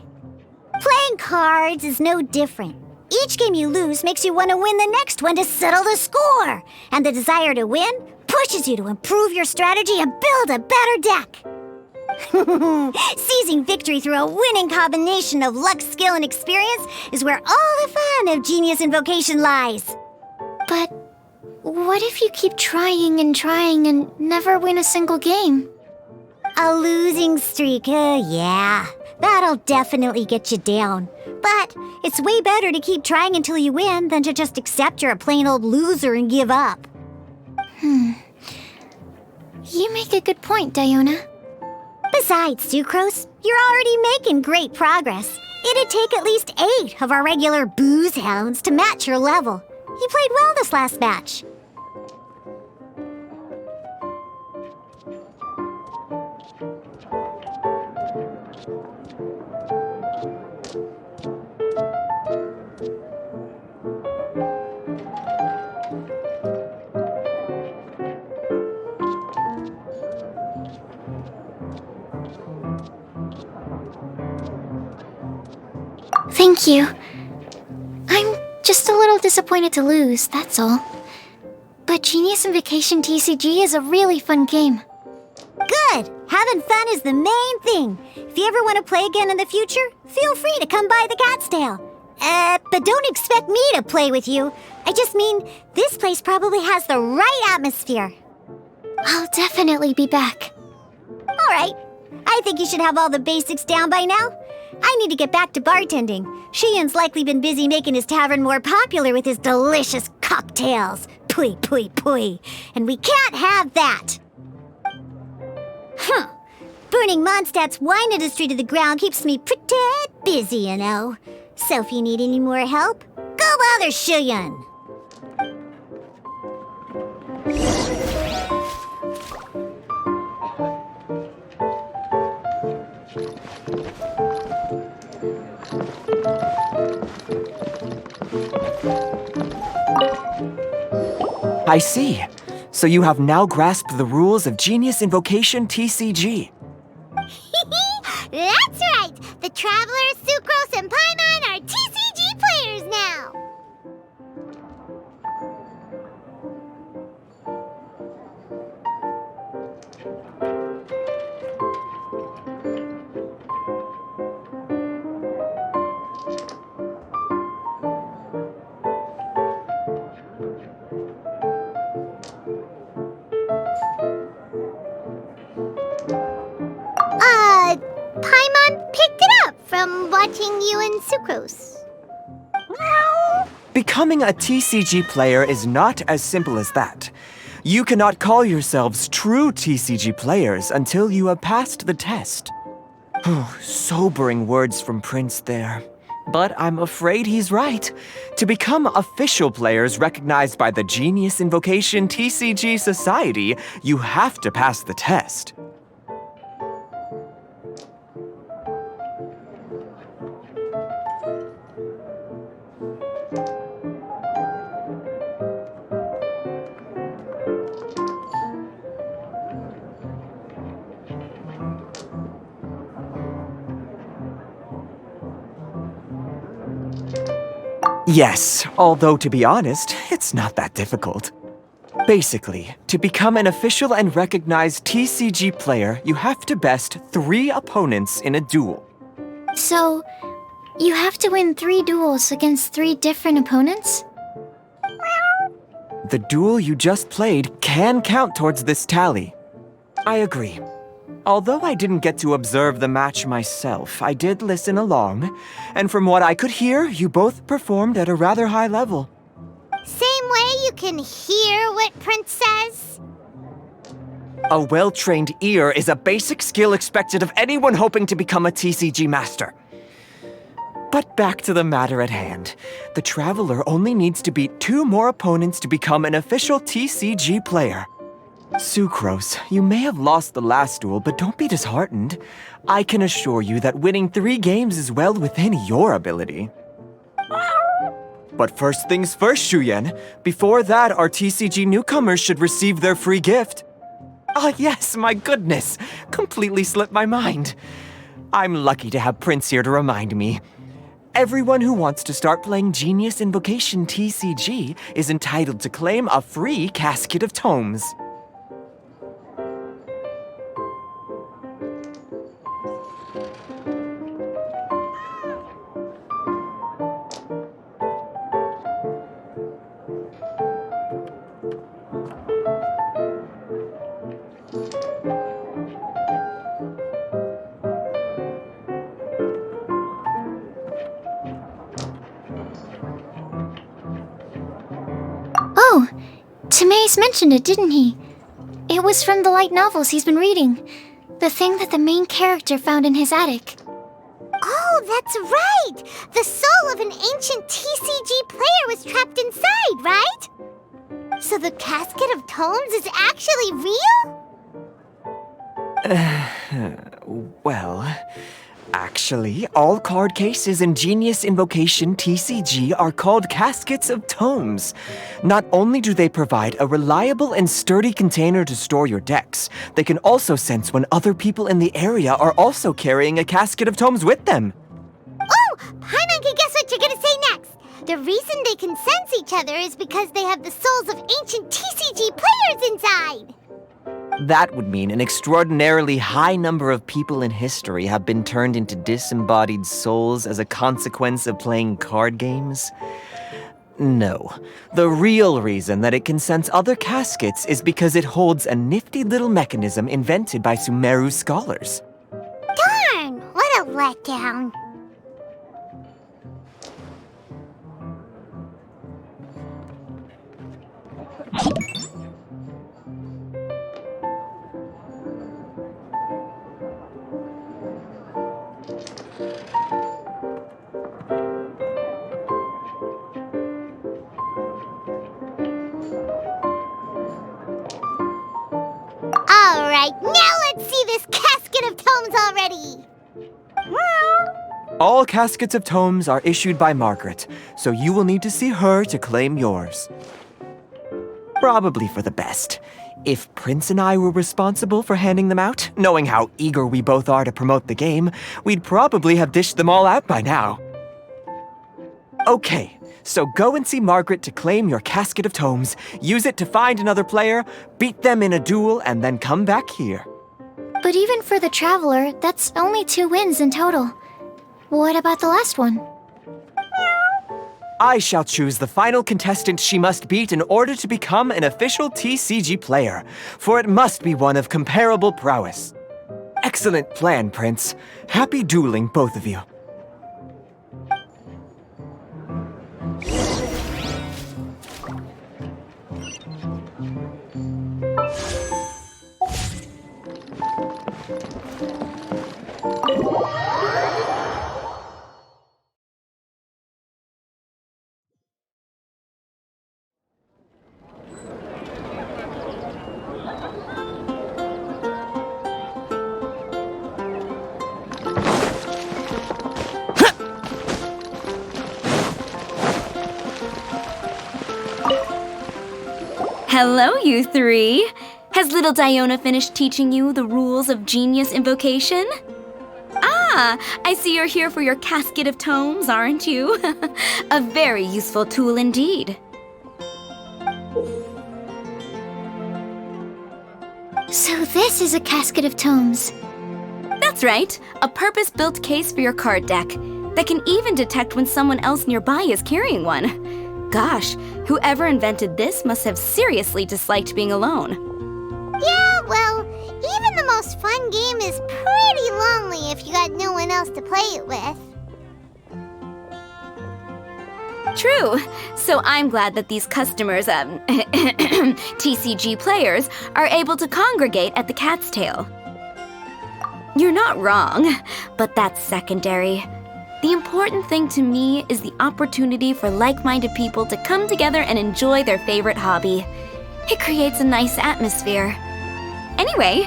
Playing cards is no different. Each game you lose makes you want to win the next one to settle the score. And the desire to win pushes you to improve your strategy and build a better deck. Seizing victory through a winning combination of luck, skill, and experience is where all the fun of Genius Invocation lies. But what if you keep trying and never win a single game? A losing streak, yeah. That'll definitely get you down. But it's way better to keep trying until you win than to just accept you're a plain old loser and give up. You make a good point, Diona. Besides, Sucrose, you're already making great progress. It'd take at least 8 of our regular booze hounds to match your level. You played well this last match. Thank you. I'm just a little disappointed to lose, that's all. But Genius Invocation TCG is a really fun game. Good! Having fun is the main thing. If you ever want to play again in the future, feel free to come by the Cat's Tail. But don't expect me to play with you. I just mean, this place probably has the right atmosphere. I'll definitely be back. All right. I think you should have all the basics down by now. I need to get back to bartending. Shian's likely been busy making his tavern more popular with his delicious cocktails. Pui, pui, pui. And we can't have that! Huh. Burning Mondstadt's wine industry to the ground keeps me pretty busy, you know. So if you need any more help, go bother Shuyun. I see. So you have now grasped the rules of Genius Invocation TCG. That's right! The Traveler, Sucrose, and Paimon are TCG players now! Paimon picked it up from watching you and Sucrose. Becoming a TCG player is not as simple as that. You cannot call yourselves true TCG players until you have passed the test. Sobering words from Prince there. But I'm afraid he's right. To become official players recognized by the Genius Invocation TCG Society, you have to pass the test. Yes, although to be honest, it's not that difficult. Basically, to become an official and recognized TCG player, you have to best 3 opponents in a duel. So, you have to win 3 duels against 3 different opponents? The duel you just played can count towards this tally. I agree. Although I didn't get to observe the match myself, I did listen along, and from what I could hear, you both performed at a rather high level. Same way you can hear what Prince says? A well-trained ear is a basic skill expected of anyone hoping to become a TCG master. But back to the matter at hand. The Traveler only needs to beat 2 more opponents to become an official TCG player. Sucrose, you may have lost the last duel, but don't be disheartened. I can assure you that winning 3 games is well within your ability. But first things first, Shuyen. Before that, our TCG newcomers should receive their free gift. Ah, yes, my goodness. Completely slipped my mind. I'm lucky to have Prince here to remind me. Everyone who wants to start playing Genius Invocation TCG is entitled to claim a free casket of tomes. Oh, Tomei mentioned it, didn't he? It was from the light novels he's been reading. The thing that the main character found in his attic. Oh, that's right! The soul of an ancient TCG player was trapped inside, right? So the casket of tomes is actually real? Well, actually, all card cases in Genius Invocation TCG are called caskets of tomes. Not only do they provide a reliable and sturdy container to store your decks, they can also sense when other people in the area are also carrying a casket of tomes with them. Oh, Paimon can guess what you're gonna say next. The reason they can sense each other is because they have the souls of ancient TCG players inside. That would mean an extraordinarily high number of people in history have been turned into disembodied souls as a consequence of playing card games. No. The real reason that it can sense other caskets is because it holds a nifty little mechanism invented by Sumeru scholars. Darn, what a letdown. right, now let's see this casket of tomes already! All caskets of tomes are issued by Margaret, so you will need to see her to claim yours. Probably for the best. If Prince and I were responsible for handing them out, knowing how eager we both are to promote the game, we'd probably have dished them all out by now. Okay, so go and see Margaret to claim your casket of tomes, use it to find another player, beat them in a duel, and then come back here. But even for the Traveler, that's only 2 wins in total. What about the last one? I shall choose the final contestant she must beat in order to become an official TCG player, for it must be one of comparable prowess. Excellent plan, Prince. Happy dueling, both of you. Hello, you three. Has little Diona finished teaching you the rules of Genius Invocation? Ah, I see you're here for your casket of tomes, aren't you? A very useful tool indeed. So this is a casket of tomes. That's right, a purpose-built case for your card deck that can even detect when someone else nearby is carrying one. Gosh, whoever invented this must have seriously disliked being alone. Yeah, well, even the most fun game is pretty lonely if you got no one else to play it with. True. So I'm glad that these customers, TCG players, are able to congregate at the Cat's Tail. You're not wrong, but that's secondary. The important thing to me is the opportunity for like-minded people to come together and enjoy their favorite hobby. It creates a nice atmosphere. Anyway,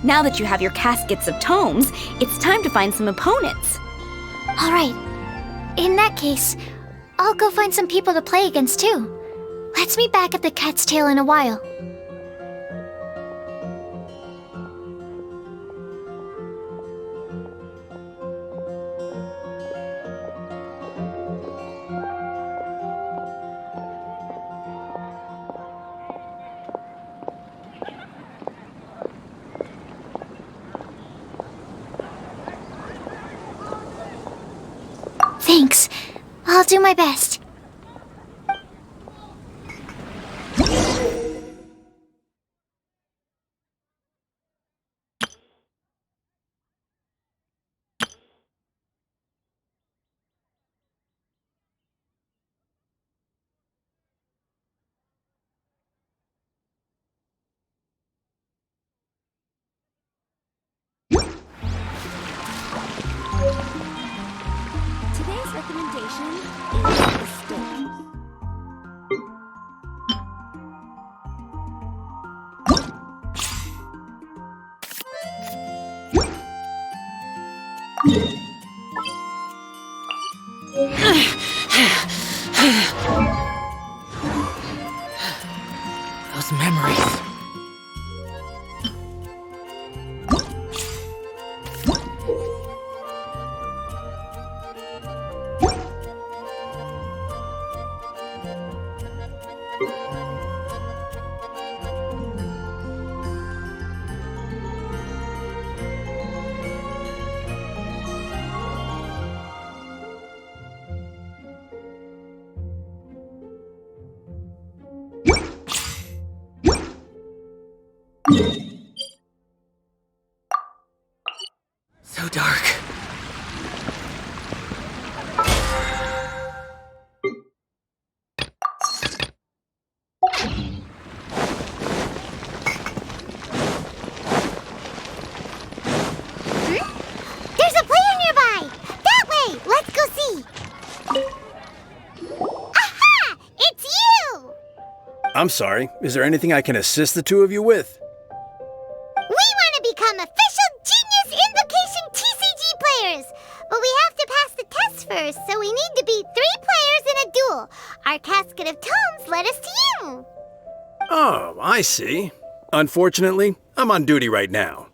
now that you have your caskets of tomes, it's time to find some opponents. All right. In that case, I'll go find some people to play against too. Let's meet back at the Cat's Tail in a while. Thanks. I'll do my best. Today's recommendation is a steak. Those memories. So dark. There's a player nearby! That way! Let's go see! Aha! It's you! I'm sorry. Is there anything I can assist the two of you with? We want loafers, so we need to beat 3 players in a duel. Our casket of tomes led us to you. Oh, I see. Unfortunately, I'm on duty right now.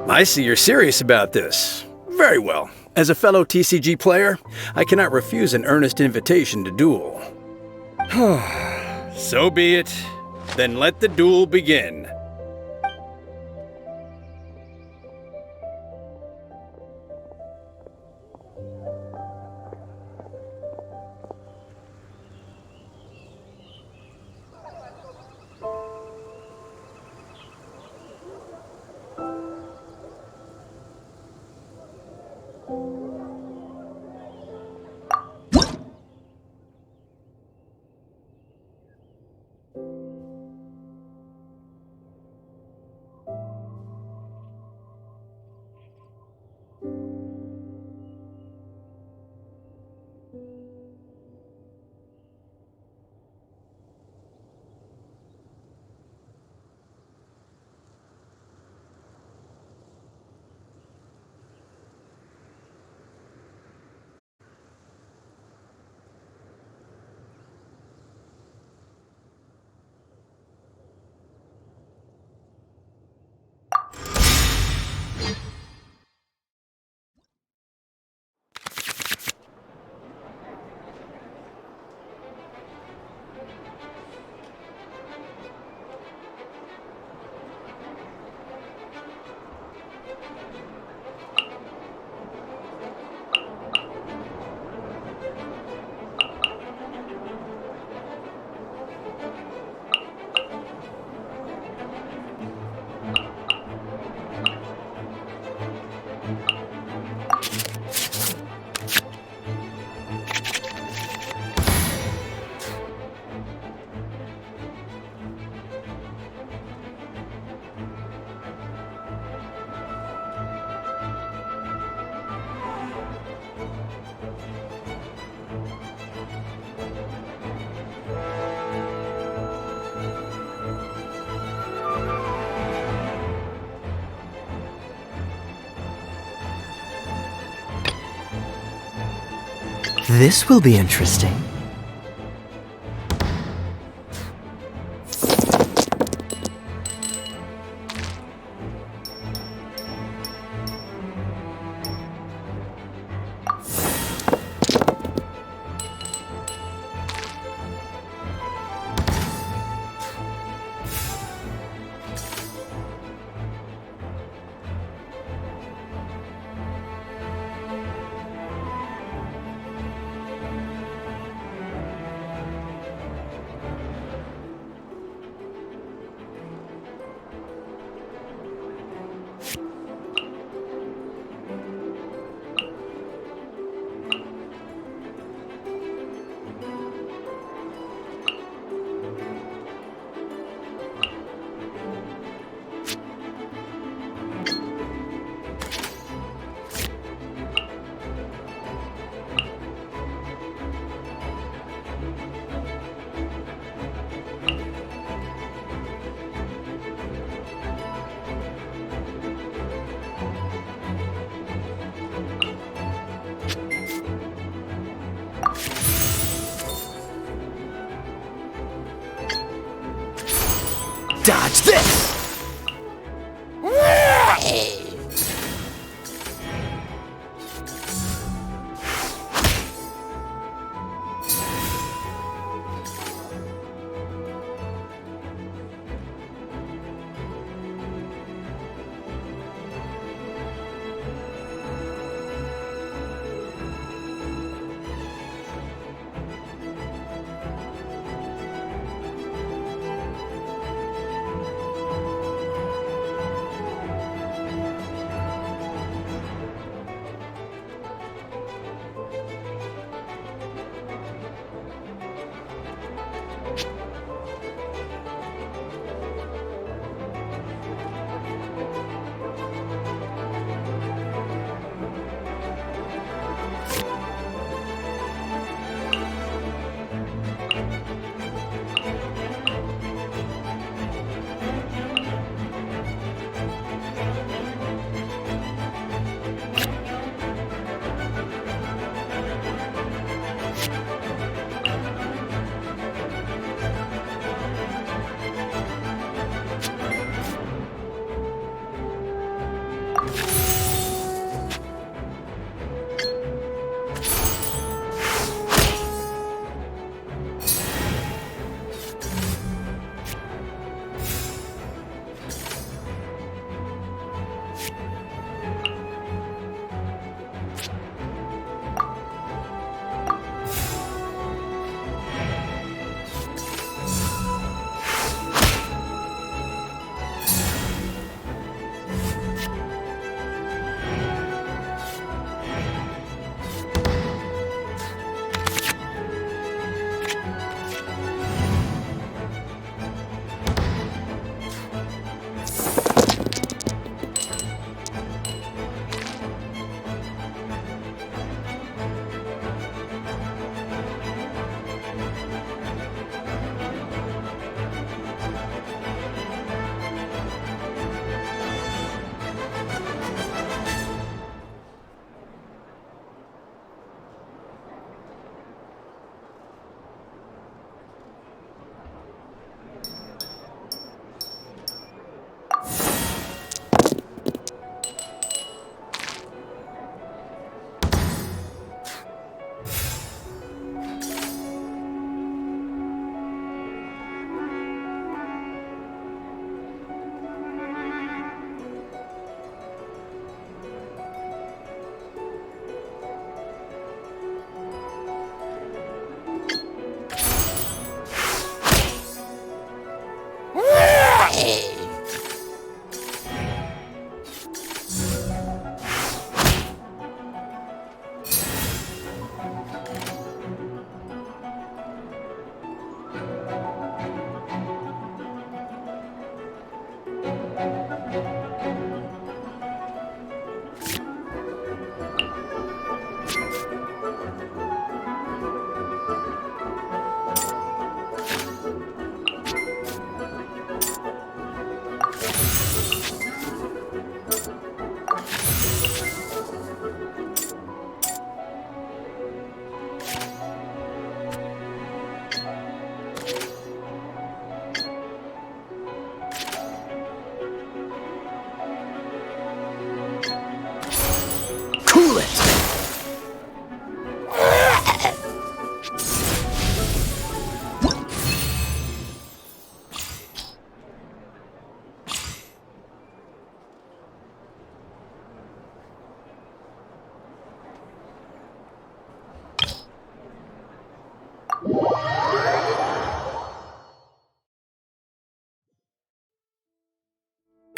I see you're serious about this. Very well. As a fellow TCG player, I cannot refuse an earnest invitation to duel. So be it. Then let the duel begin. This will be interesting. Dodge this!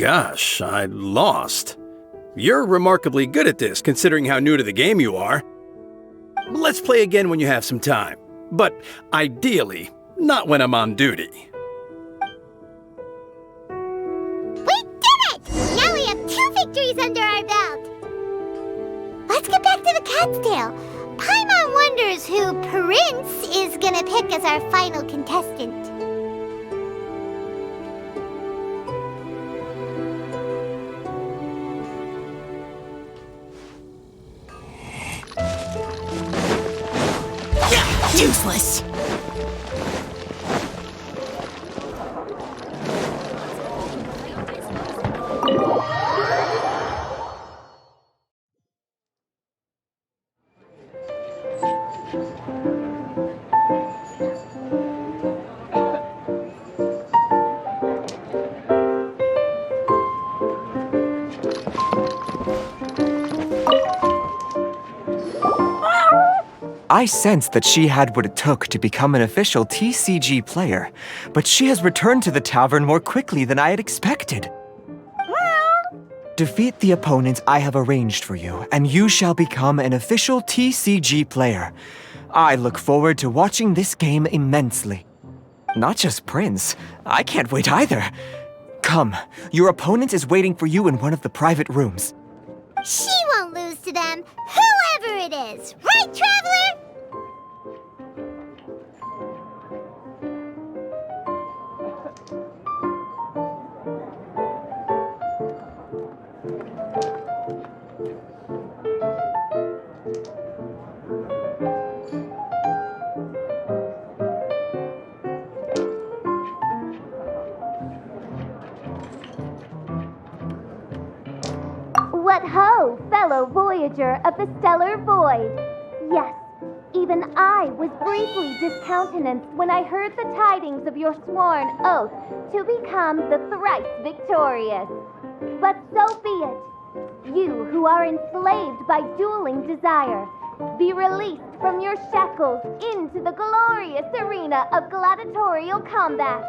gosh, I lost. You're remarkably good at this, considering how new to the game you are. Let's play again when you have some time. But ideally, not when I'm on duty. We did it! Now we have 2 victories under our belt. Let's get back to the cat's tail. Paimon wonders who Prince is gonna pick as our final contestant. Useless! I sensed that she had what it took to become an official TCG player, but she has returned to the tavern more quickly than I had expected. Defeat the opponent I have arranged for you, and you shall become an official TCG player. I look forward to watching this game immensely. Not just Prince, I can't wait either. Come, your opponent is waiting for you in one of the private rooms. She won't lose to them, whoever it is. Right, Traveler? What ho, fellow voyager of the stellar void! Yes, even I was briefly discountenanced when I heard the tidings of your sworn oath to become the thrice victorious. But so be it. You who are enslaved by dueling desire, be released from your shackles into the glorious arena of gladiatorial combat.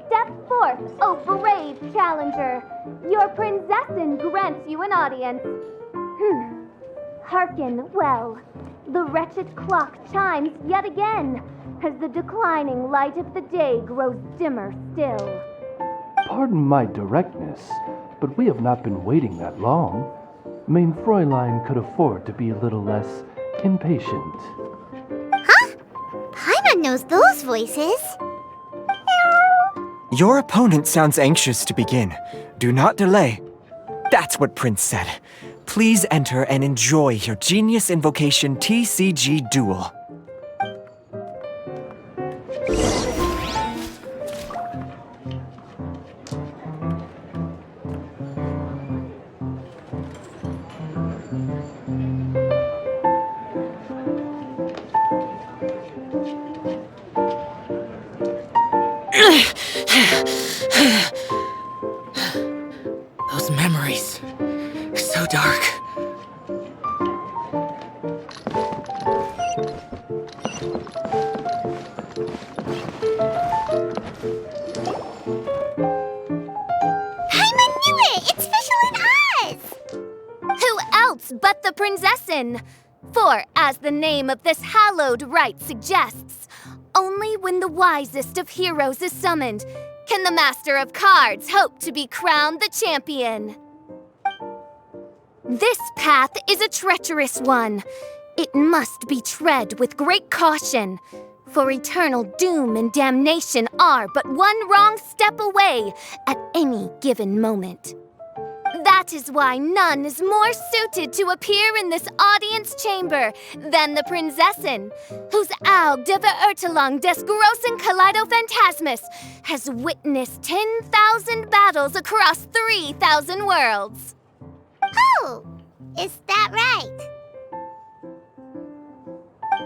Step forth, O brave challenger. Your princessin grants you an audience. Hearken well. The wretched clock chimes yet again, as the declining light of the day grows dimmer still. Pardon my directness, but we have not been waiting that long. Mein Fräulein could afford to be a little less impatient. Huh? Paimon knows those voices. Your opponent sounds anxious to begin. Do not delay. That's what Prince said. Please enter and enjoy your Genius Invocation TCG duel. Those memories. So dark. Paimon knew it! It's Fischl and Oz! Who else but the princessin? For, as the name of this hallowed rite suggests, only when the wisest of heroes is summoned can the master of cards hope to be crowned the champion. This path is a treacherous one. It must be tread with great caution, for eternal doom and damnation are but one wrong step away at any given moment. That is why none is more suited to appear in this audience chamber than the princessin, whose Aug de Verurtelung des großen Kaleido-Phantasmus has witnessed 10,000 battles across 3,000 worlds. Oh, is that right?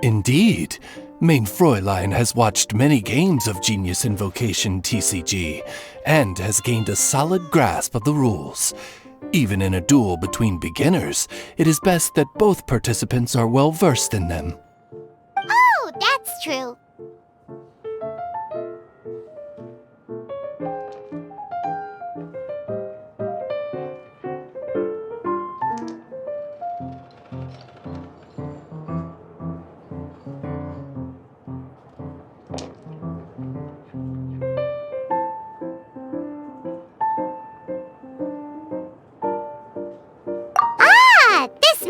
Indeed. Mein Fräulein has watched many games of Genius Invocation TCG and has gained a solid grasp of the rules. Even in a duel between beginners, it is best that both participants are well versed in them. Oh, that's true.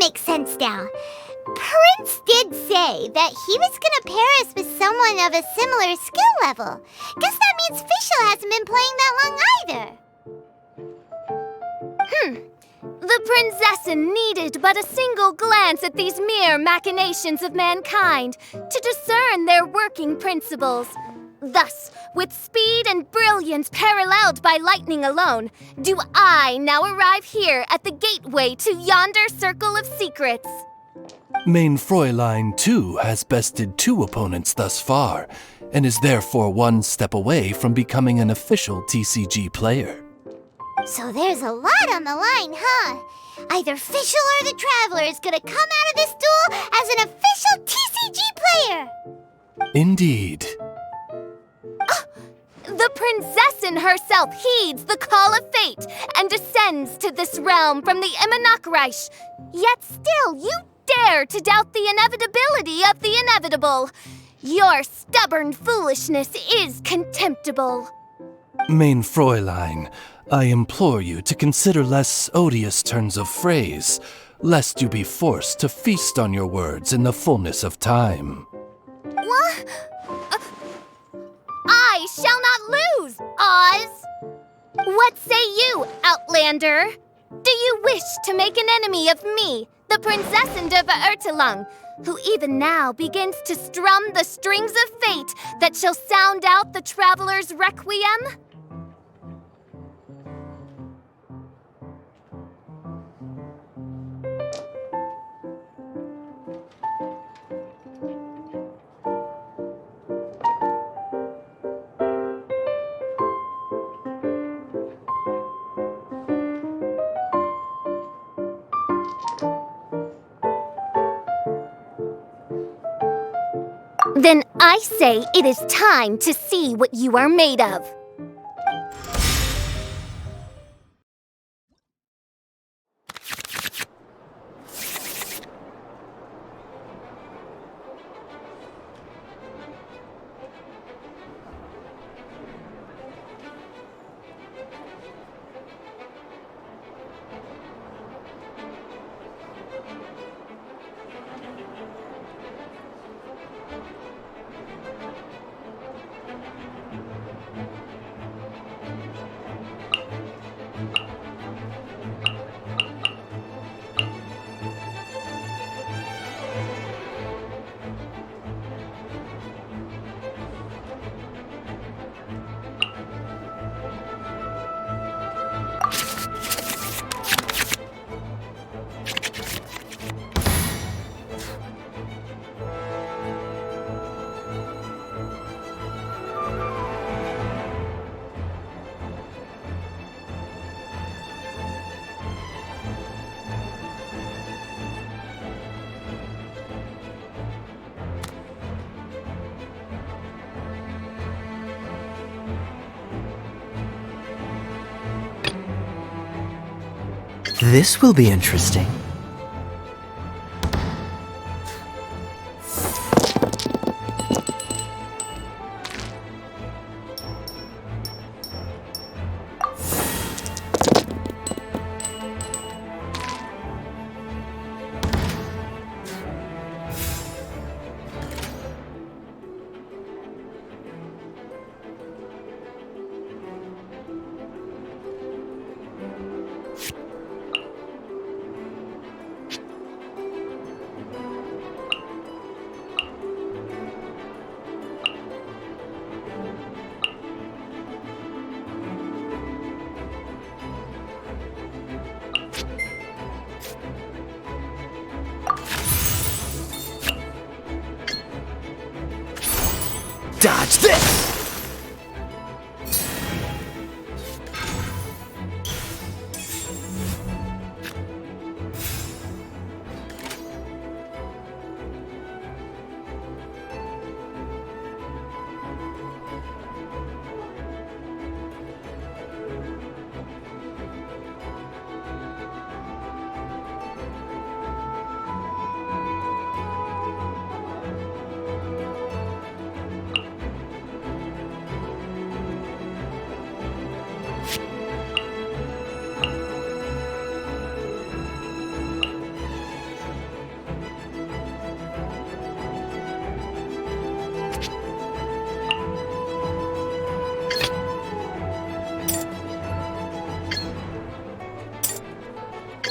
makes sense now. Prince did say that he was gonna pair us with someone of a similar skill level. Guess that means Fischl hasn't been playing that long either. The princessin needed but a single glance at these mere machinations of mankind to discern their working principles. Thus, with speed and brilliance paralleled by lightning alone, do I now arrive here at the gateway to yonder circle of secrets. Main Fräulein, too, has bested 2 opponents thus far, and is therefore 1 step away from becoming an official TCG player. So there's a lot on the line, huh? Either Fischl or the Traveler is gonna come out of this duel as an official TCG player! Indeed. The princessin herself heeds the call of fate and descends to this realm from the Immanakreich. Yet still you dare to doubt the inevitability of the inevitable. Your stubborn foolishness is contemptible. Main Fräulein, I implore you to consider less odious turns of phrase, lest you be forced to feast on your words in the fullness of time. What? I shall not lose, Oz! What say you, Outlander? Do you wish to make an enemy of me, the Princessin of Ertelung, who even now begins to strum the strings of fate that shall sound out the Traveler's Requiem? Then I say it is time to see what you are made of. This will be interesting. Dodge this!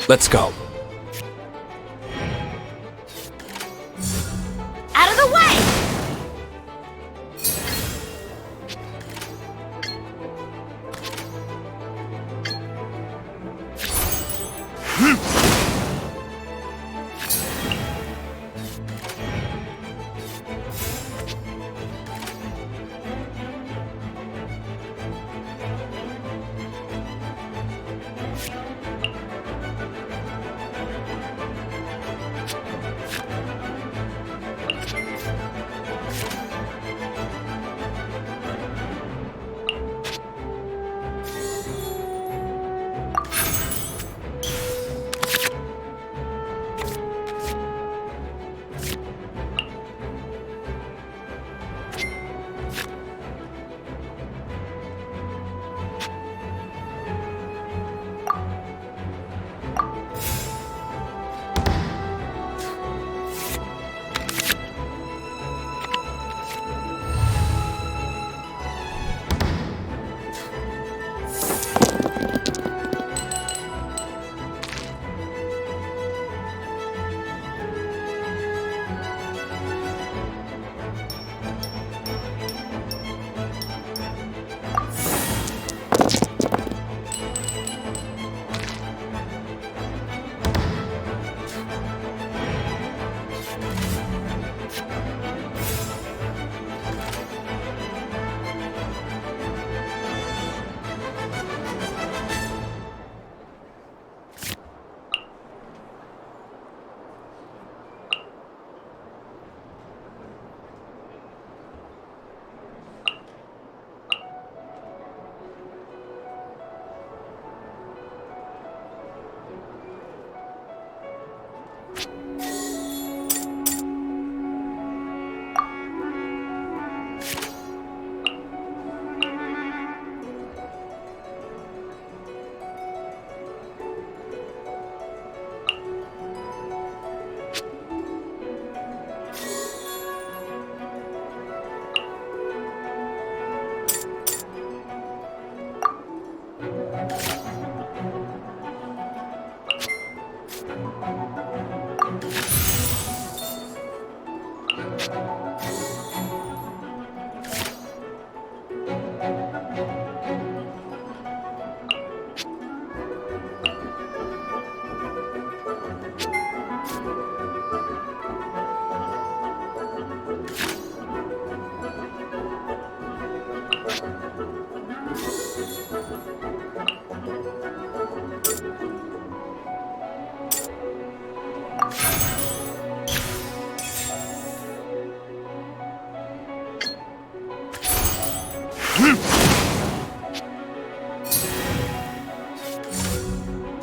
Let's go. Out of the way!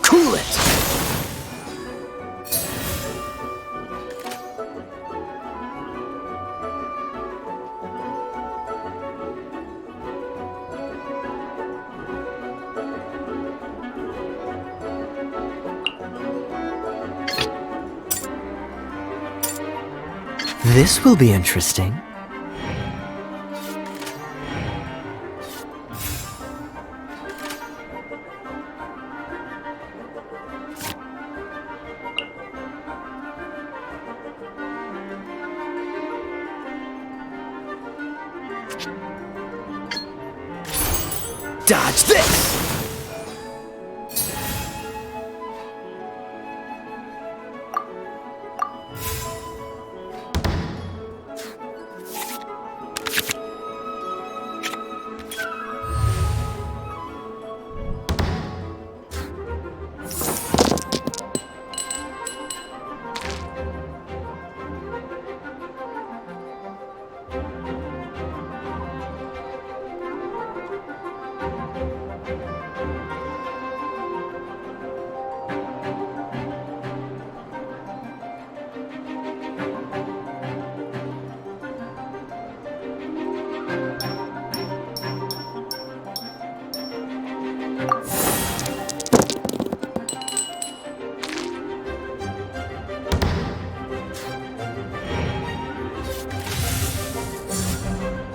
Cool it! This will be interesting. Dodge this!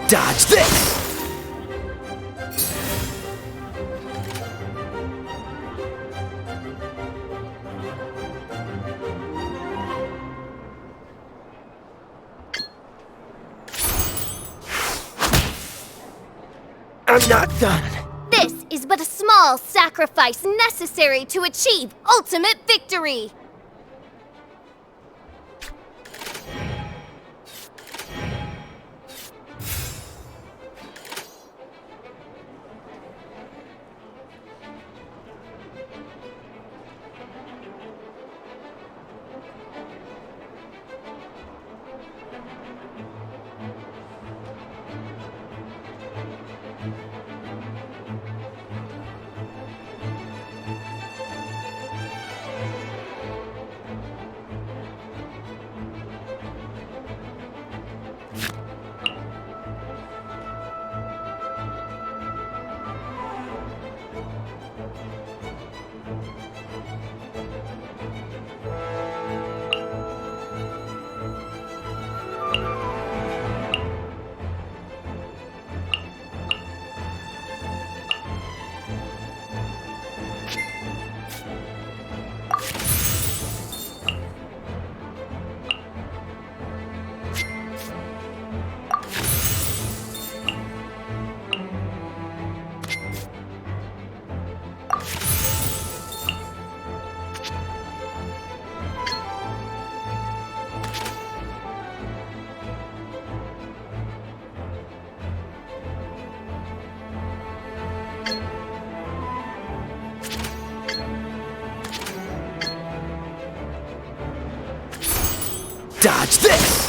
Dodge this! I'm not done. This is but a small sacrifice necessary to achieve ultimate victory. Dodge this!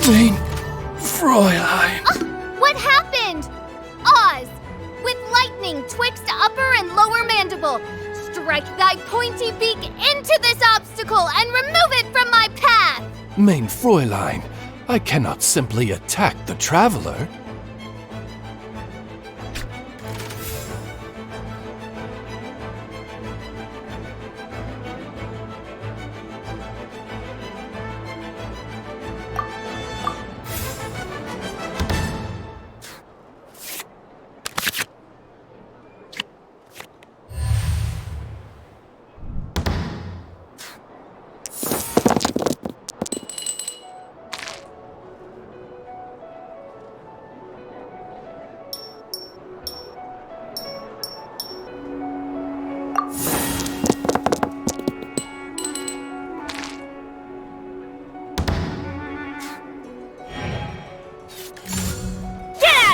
Mein Fräulein. What happened? Oz, with lightning twixt upper and lower mandible, strike thy pointy beak into this obstacle and remove it from my path! Mein Fräulein, I cannot simply attack the traveler.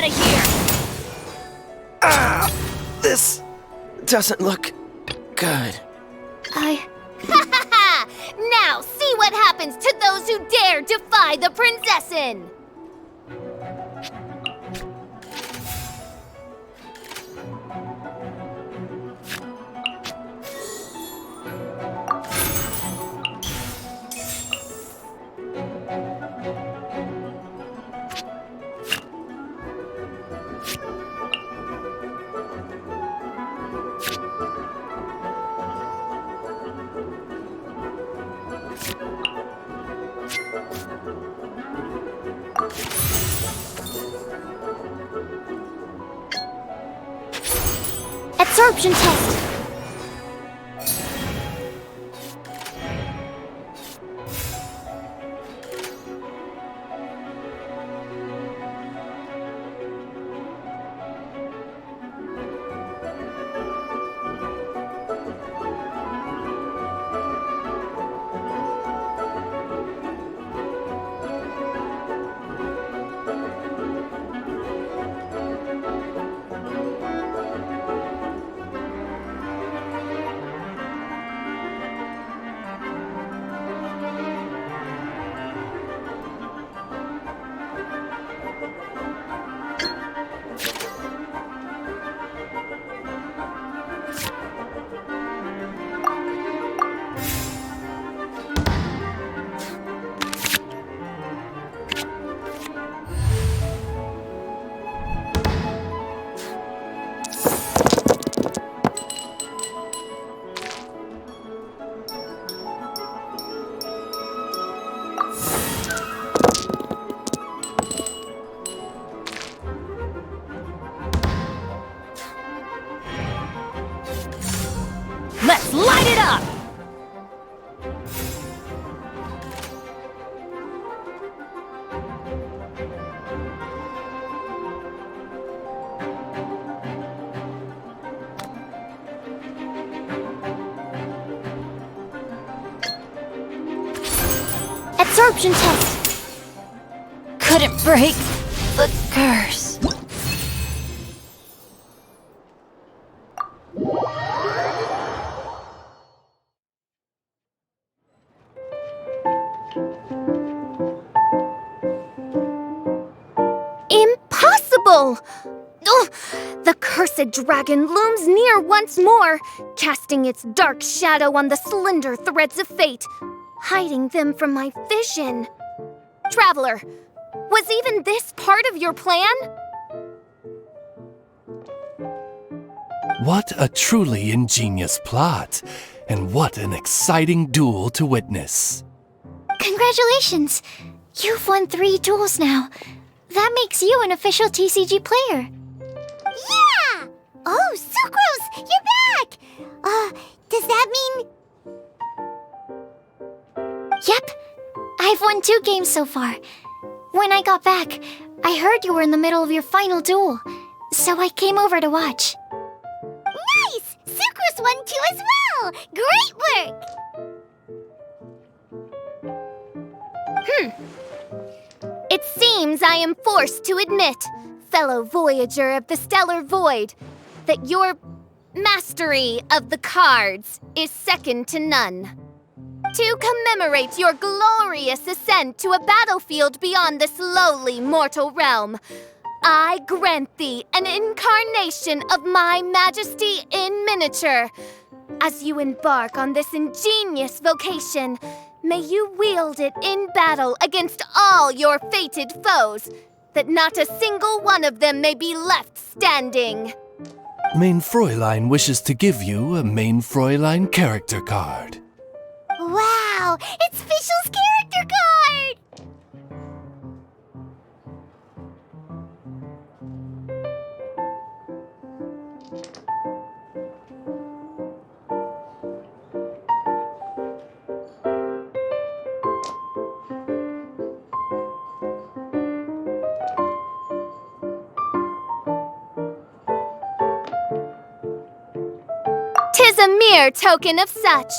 out of here! This doesn't look good. Now see what happens to those who dare defy the Prinzessin! Absorption test. Let's light it up! Absorption test. Couldn't break the curse. Impossible! Ugh! The cursed dragon looms near once more, casting its dark shadow on the slender threads of fate, hiding them from my vision. Traveler, was even this part of your plan? What a truly ingenious plot, and what an exciting duel to witness. Congratulations! You've won 3 duels now. That makes you an official TCG player. Yeah! Oh, Sucrose, you're back! Does that mean... Yep, I've won 2 games so far. When I got back, I heard you were in the middle of your final duel, so I came over to watch. Nice! Sucrose won too as well! Great work! It seems I am forced to admit, fellow voyager of the stellar void, that your mastery of the cards is second to none. To commemorate your glorious ascent to a battlefield beyond this lowly mortal realm, I grant thee an incarnation of my majesty in miniature. As you embark on this ingenious vocation, may you wield it in battle against all your fated foes, that not a single one of them may be left standing. Main Fräulein wishes to give you a Main Fräulein character card. Wow! It's Fischl's character card! Tis a mere token of such.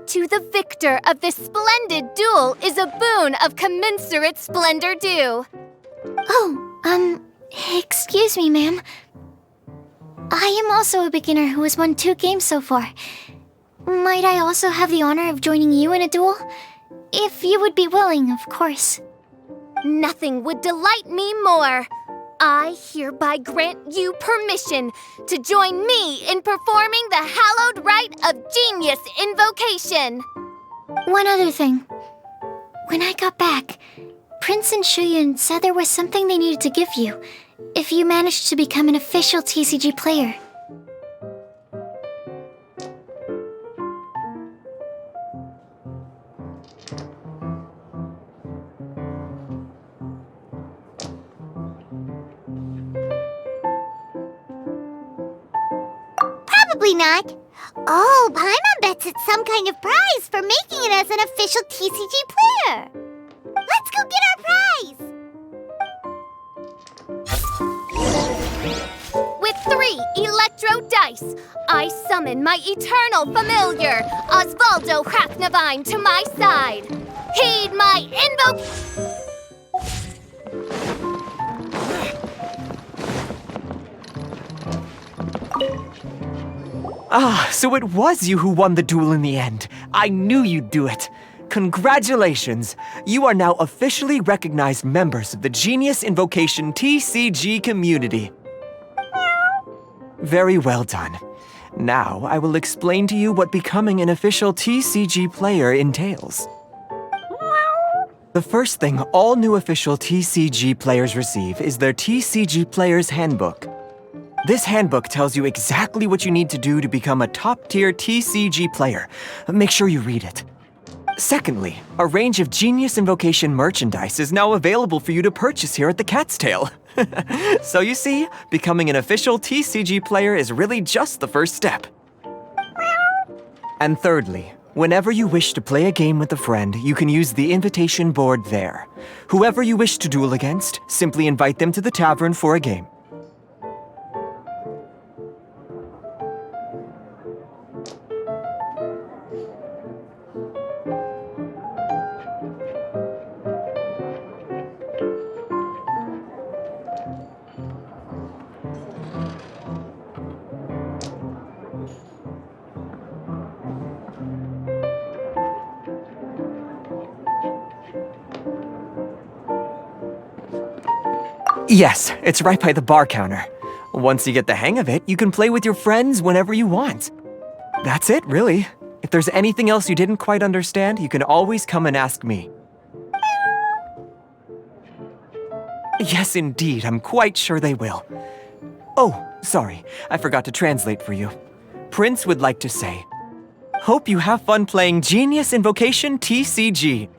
To the victor of this splendid duel is a boon of commensurate splendor due. Oh, Excuse me, ma'am. I am also a beginner who has won 2 games so far. Might I also have the honor of joining you in a duel? If you would be willing, of course. Nothing would delight me more. I hereby grant you permission to join me in performing the hallowed rite of Genius Invocation. One other thing. When I got back, Prince and Shuyan said there was something they needed to give you if you managed to become an official TCG player. Probably not. Oh, Paimon bets it's some kind of prize for making it as an official TCG player. Let's go get our prize! With 3 electro dice, I summon my eternal familiar, Osvaldo Hacknavine, to my side. Heed my invocation. Ah, so it was you who won the duel in the end. I knew you'd do it. Congratulations! You are now officially recognized members of the Genius Invocation TCG community. Very well done. Now, I will explain to you what becoming an official TCG player entails. The first thing all new official TCG players receive is their TCG Player's Handbook. This handbook tells you exactly what you need to do to become a top-tier TCG player. Make sure you read it. Secondly, a range of Genius Invocation merchandise is now available for you to purchase here at the Cat's Tail. So you see, becoming an official TCG player is really just the first step. And thirdly, whenever you wish to play a game with a friend, you can use the invitation board there. Whoever you wish to duel against, simply invite them to the tavern for a game. Yes, it's right by the bar counter. Once you get the hang of it, you can play with your friends whenever you want. That's it, really. If there's anything else you didn't quite understand, you can always come and ask me. Yes, indeed, I'm quite sure they will. Oh, sorry, I forgot to translate for you. Prince would like to say, hope you have fun playing Genius Invocation TCG.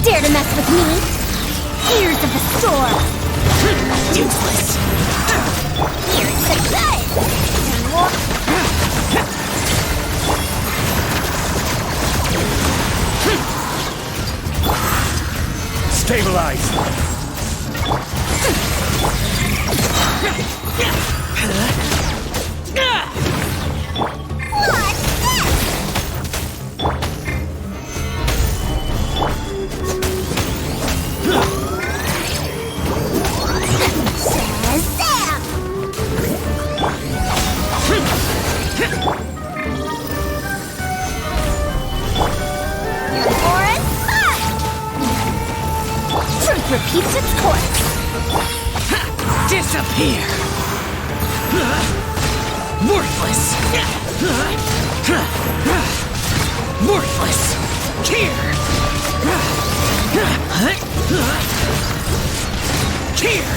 Dare to mess with me? Ears of the storm! Useless! Here's the good! Stabilize! Truth repeats its course. Disappear! Worthless! Worthless! Here! Here!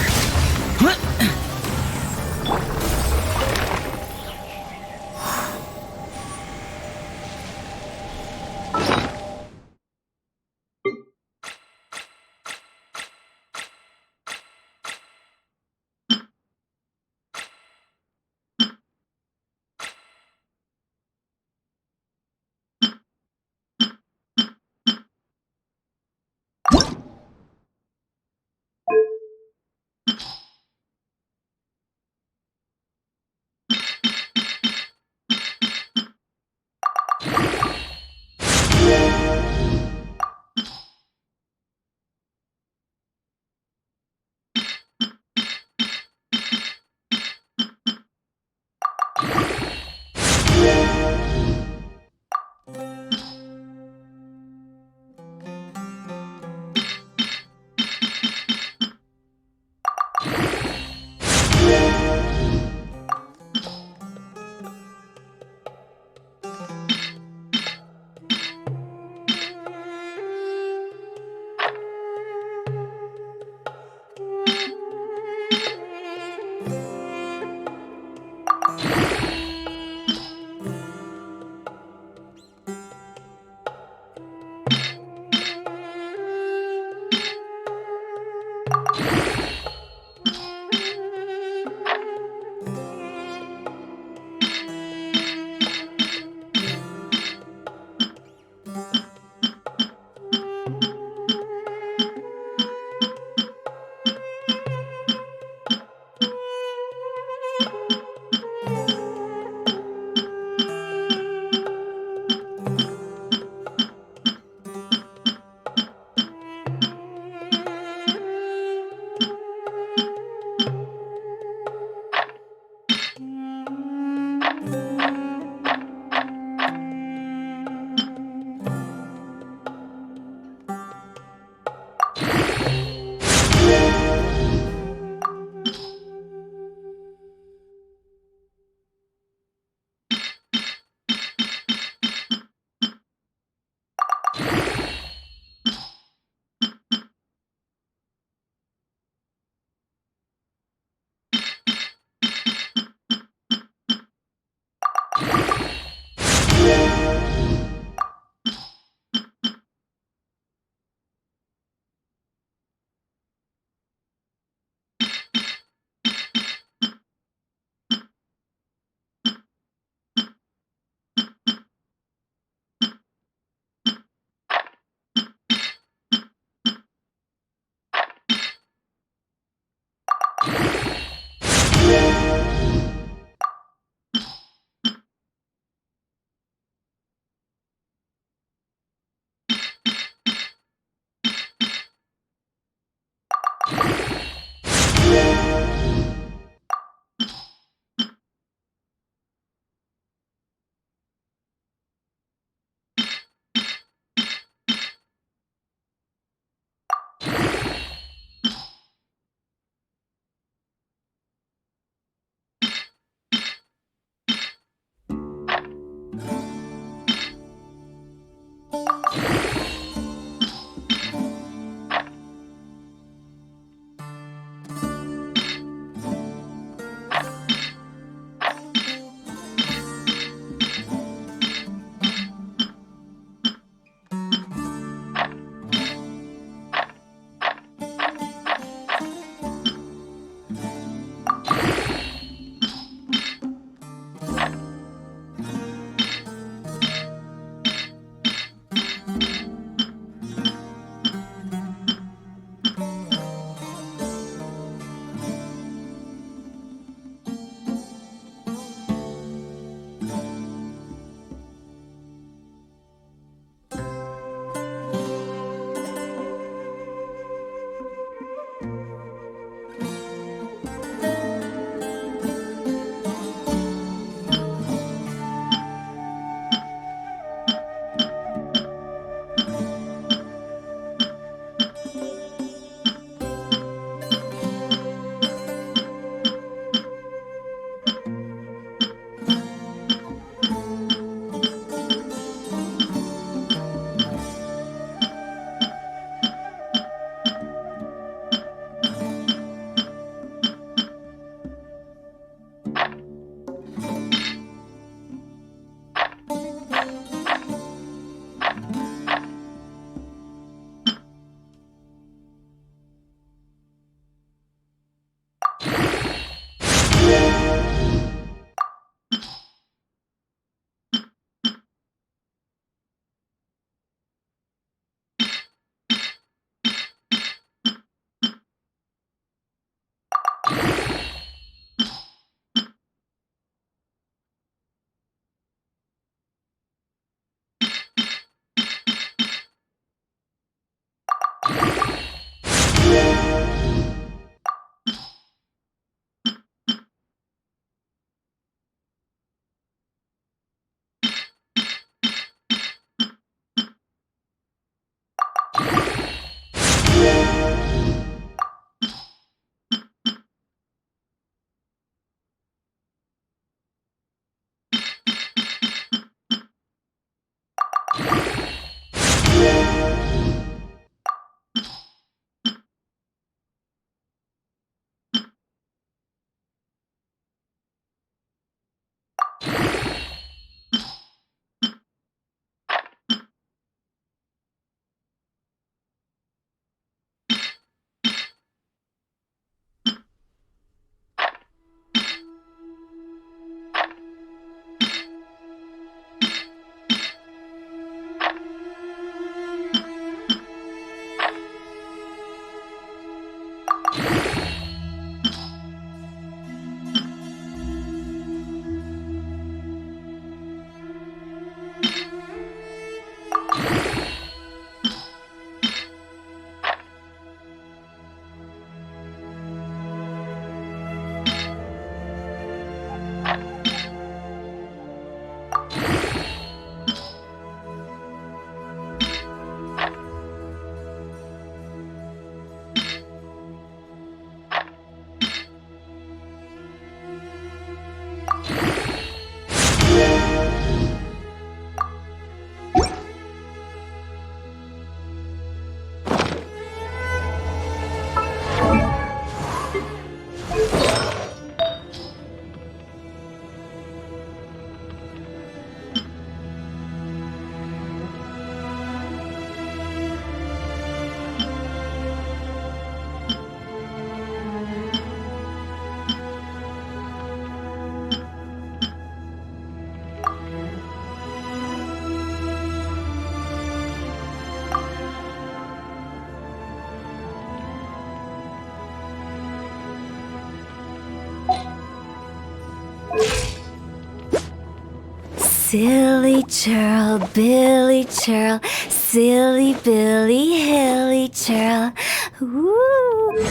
Silly churl, Billy churl, silly Billy, hilly churl. Woo!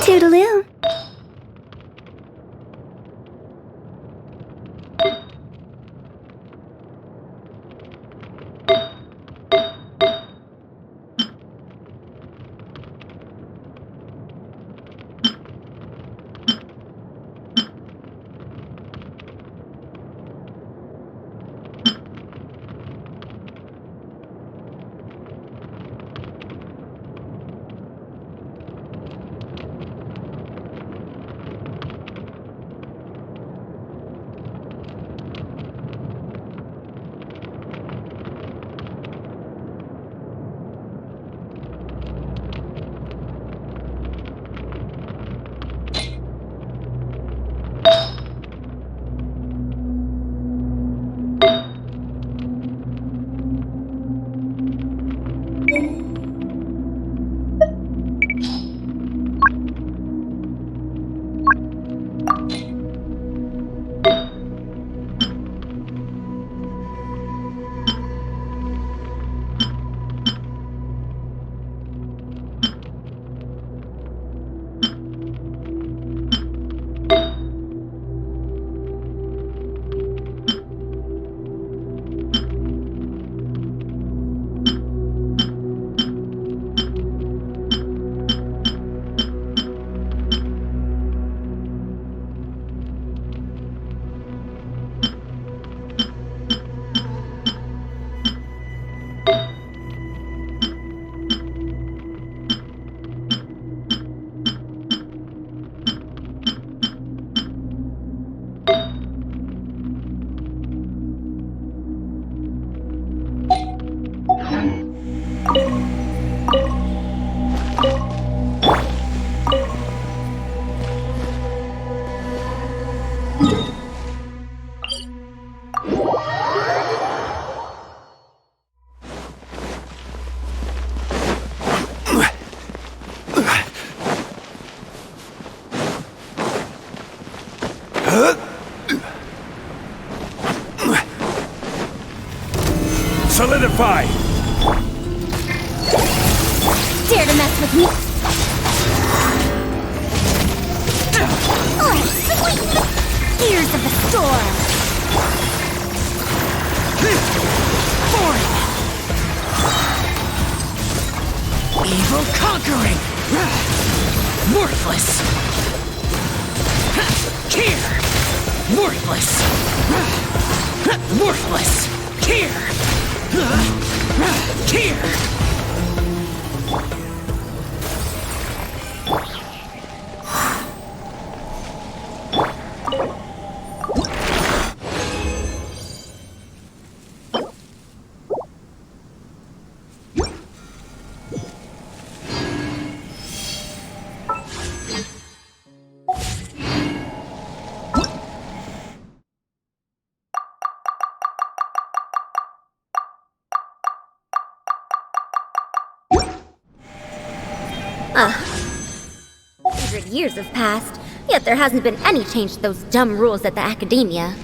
Toodaloo. Solidify! Dare to mess with me? Oh, sweet! Ears of the storm! Evil conquering! Worthless! Here! Worthless! Worthless! Here! Here! Years have passed, yet there hasn't been any change to those dumb rules at the Academia.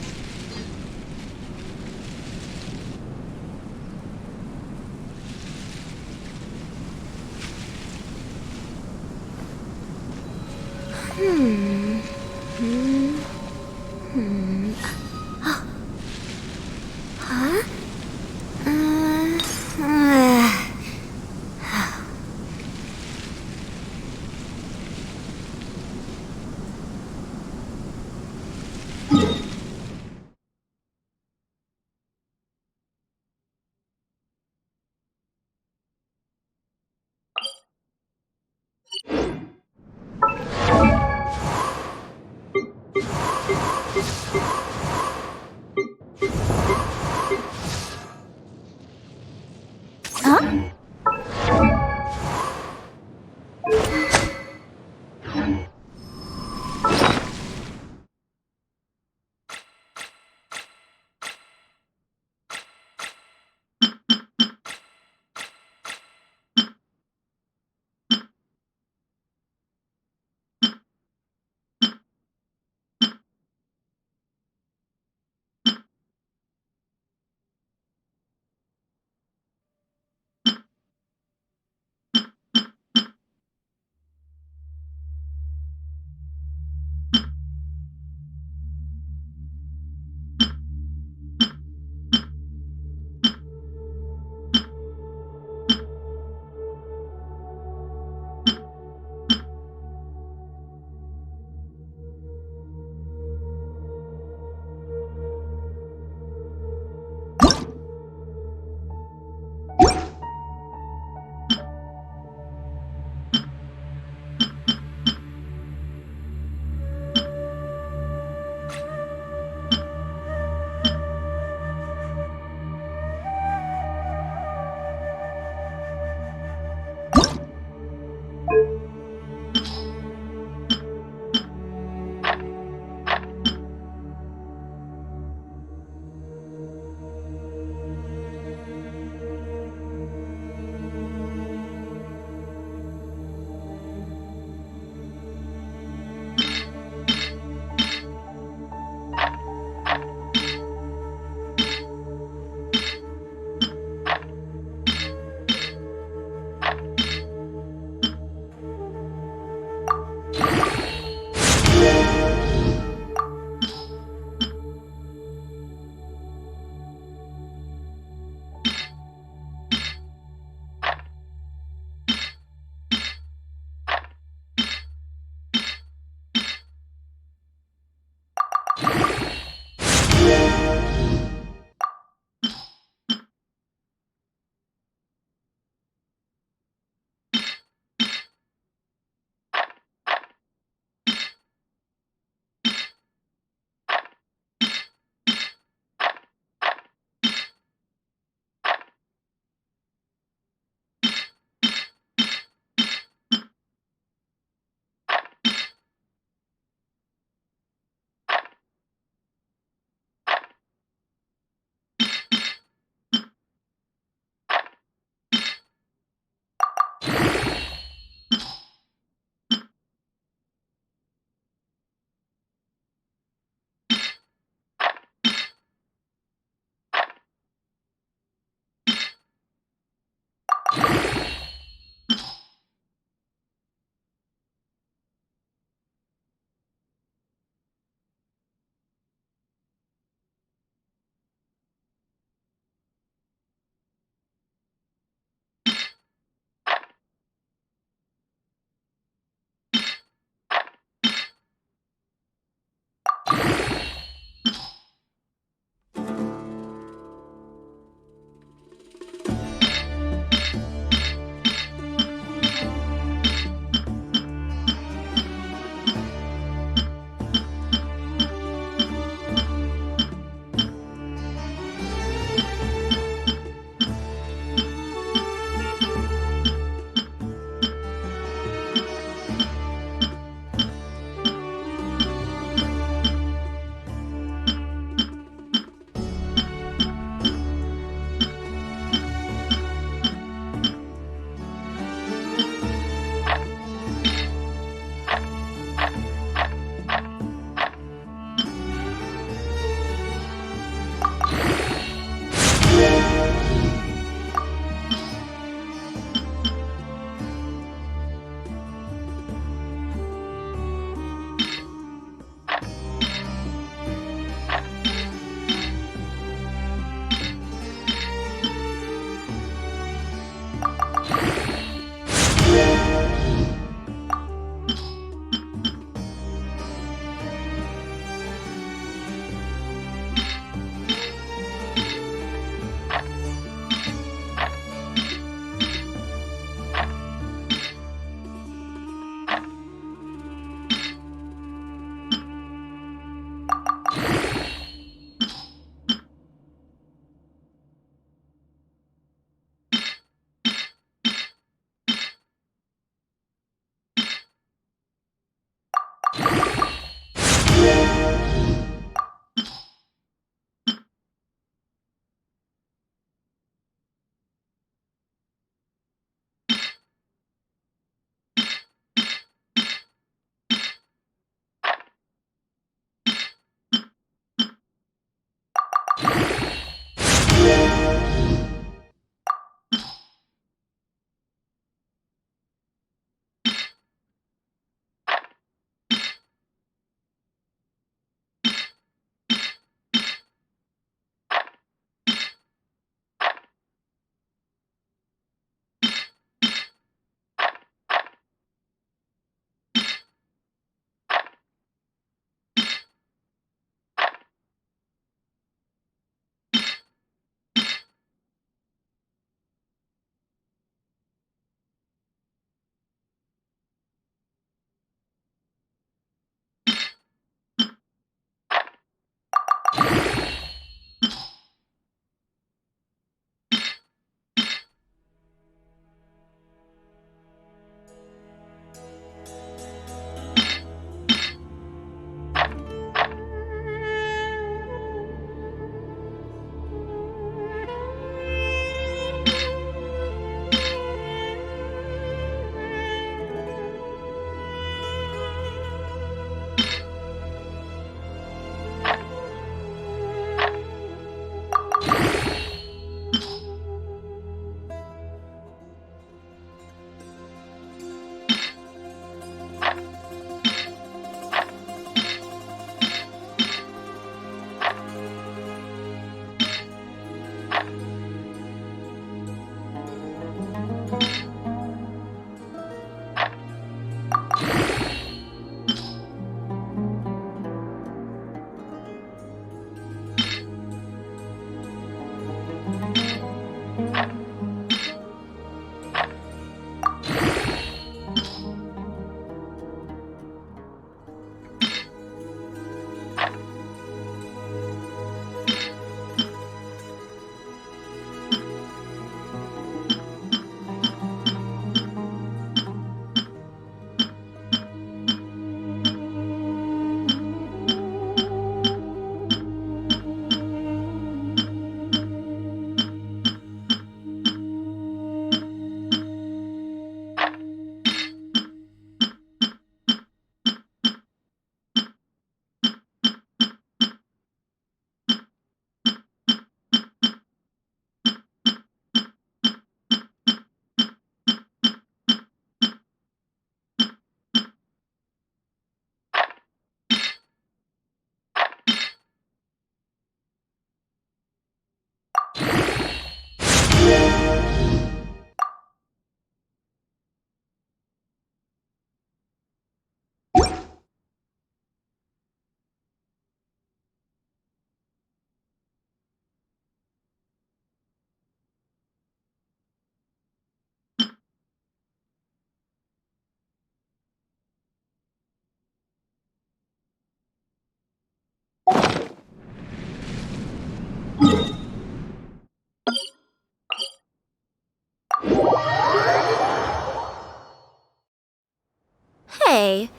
Hey,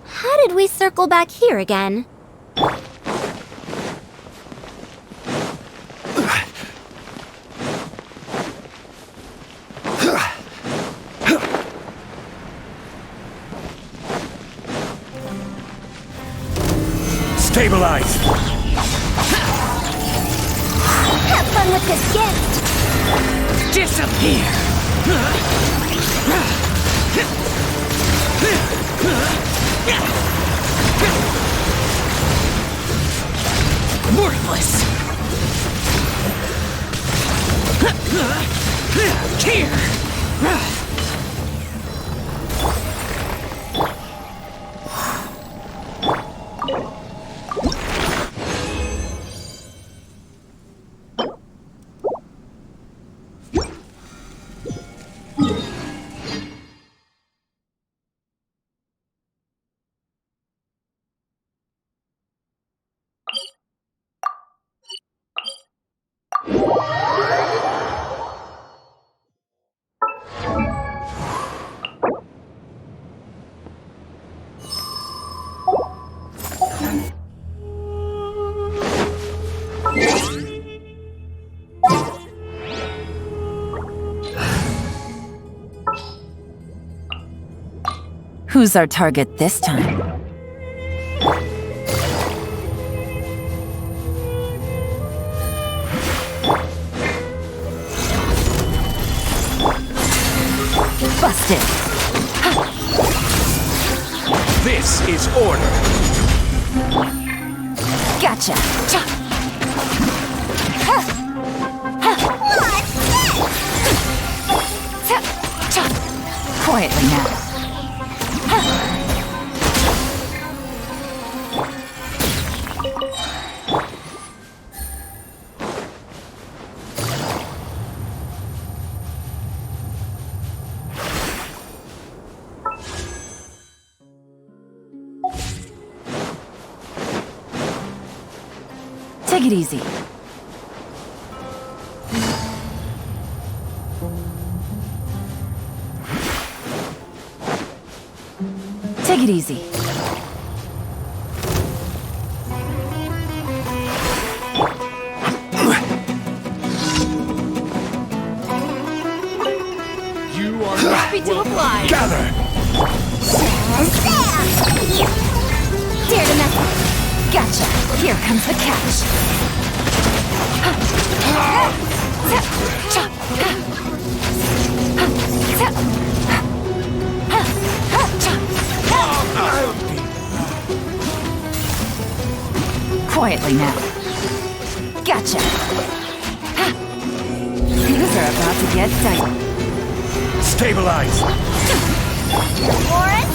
how did we circle back here again? Stabilize! Have fun with this gift! Disappear! Worthless! Here! Who's our target this time? Busted! This is order! Gotcha! Quietly now. Take it easy. Take it easy. You are Happy to apply. Gather! Dare to mess. Gotcha. Here comes the catch. Quietly now. Gotcha. Things are about to get dicey. Stabilize! Warren?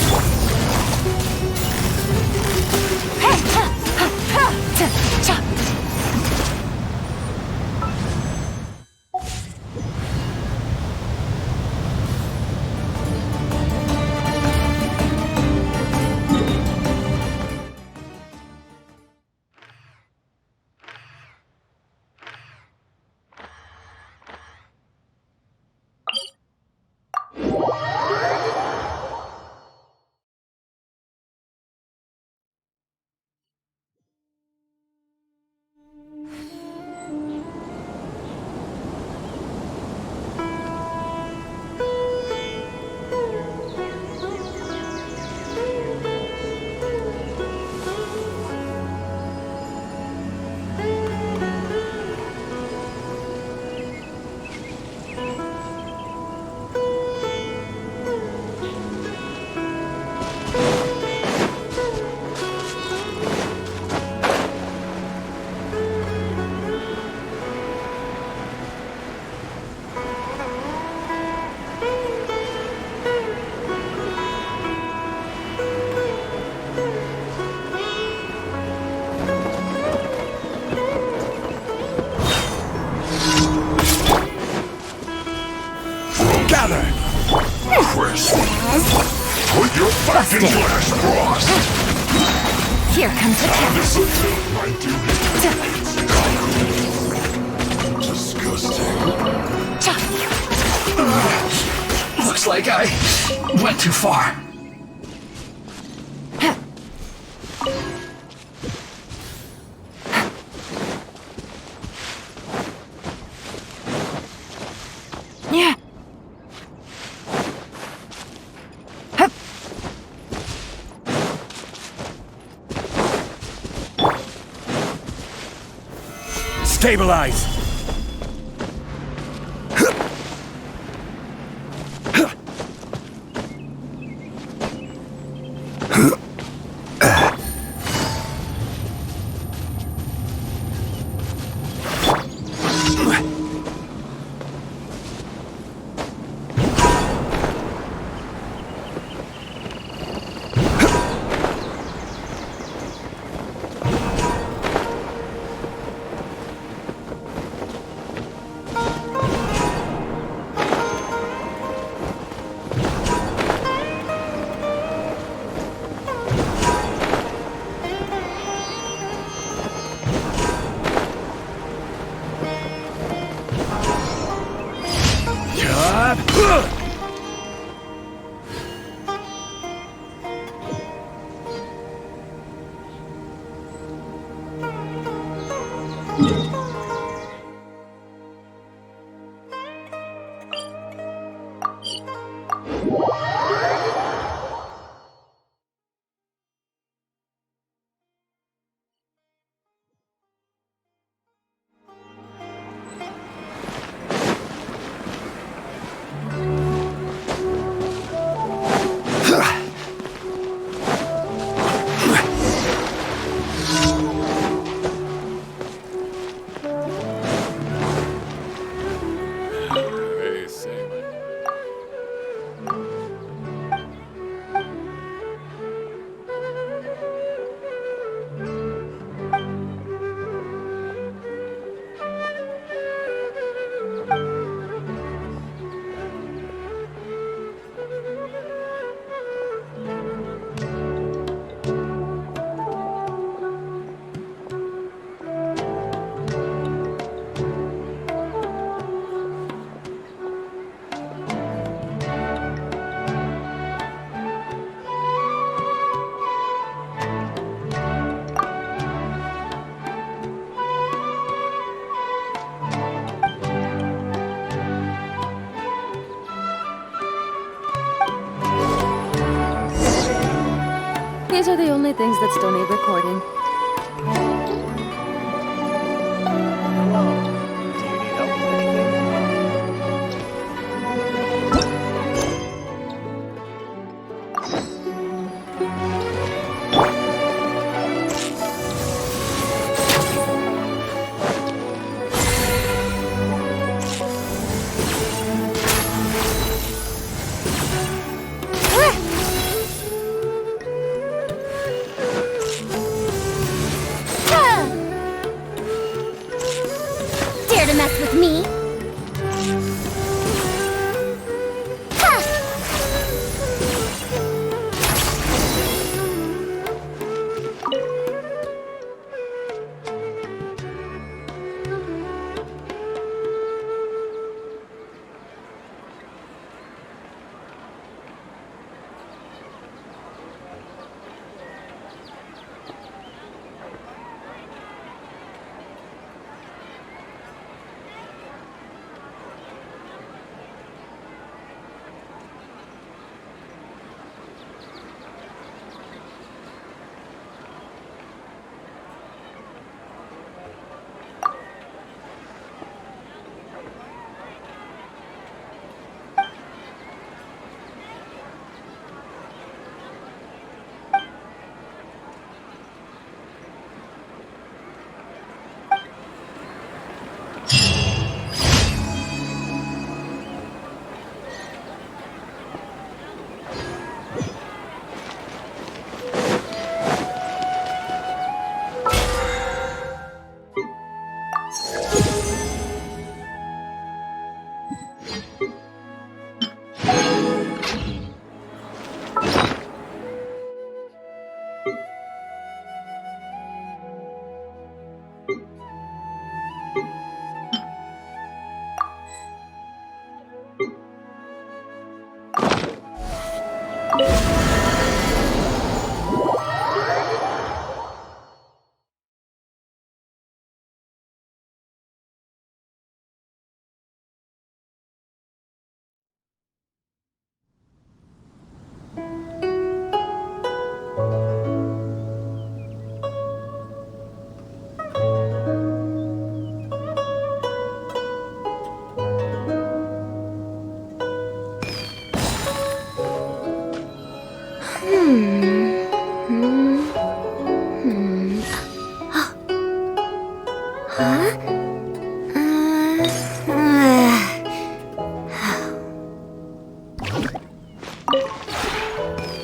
Gather! Put your fucking glass cross! Here comes the catch. Disgusting. Looks like I went too far. Yeah. Stabilize! These are the only things that still need recording. Dare to mess with me?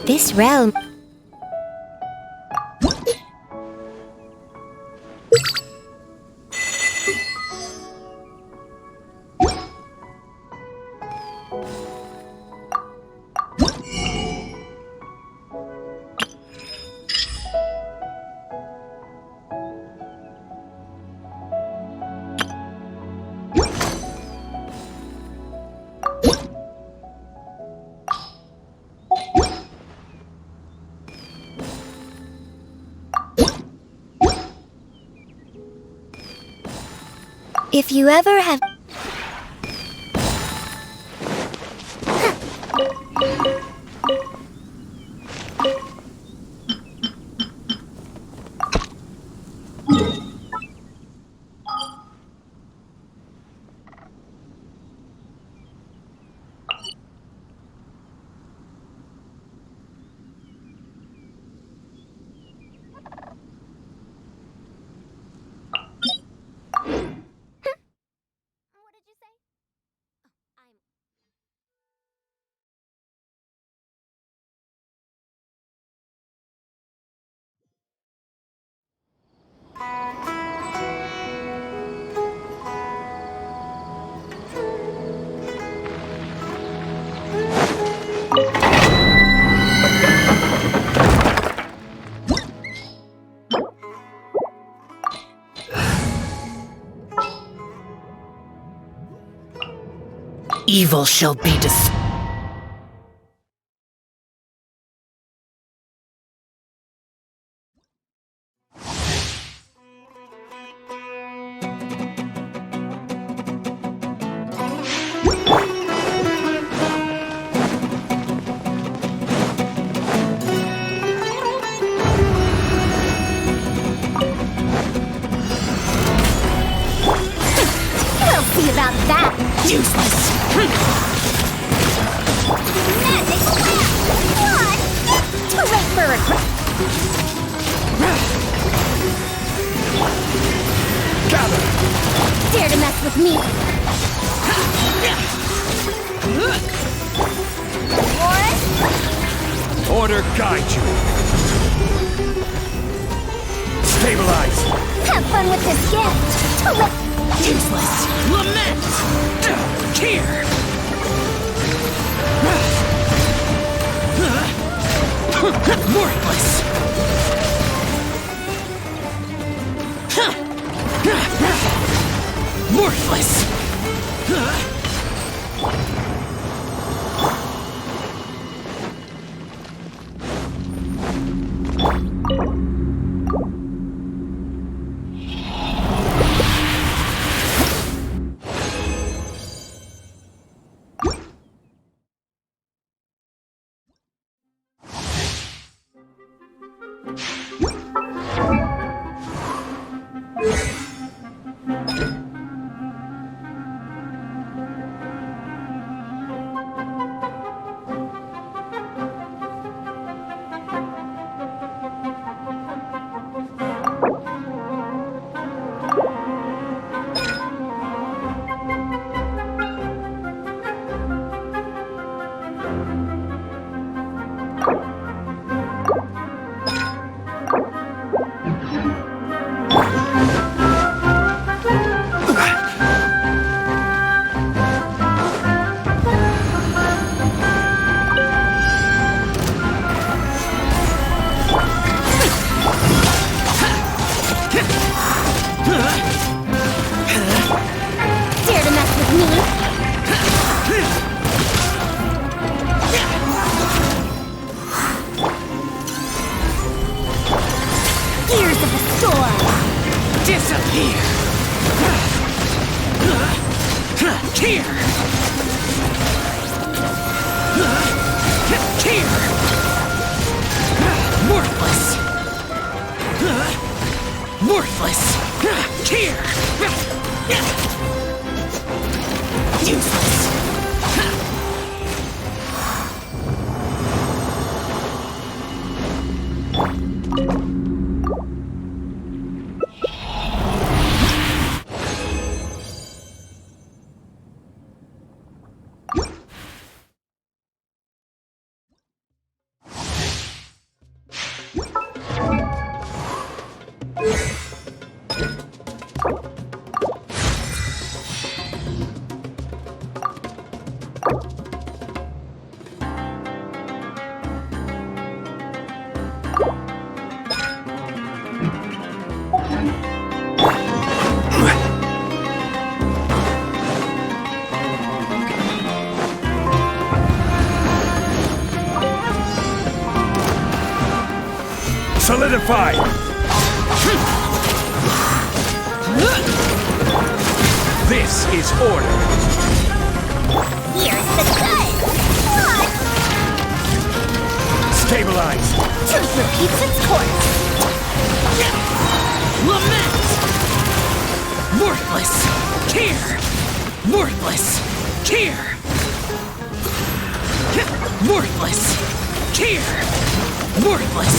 This realm... If you ever have... Evil shall be destroyed. We'll see about that! Useless. Magic slap! What? Too late for regret! Gather! Dare to mess with me! What? Order guide you. Stabilize. Have fun with this gift! Too late! Useless. Lament. Here. Worthless. Worthless. Dare to mess with me? Gears of the storm! Disappear. Here. Here. Worthless. Worthless. Here. Useless. Solidify! This is order. Here's the good! What? Stabilize! Truth repeats its course! Lament! Worthless! Here! Worthless! Here! Worthless! Here! Worthless!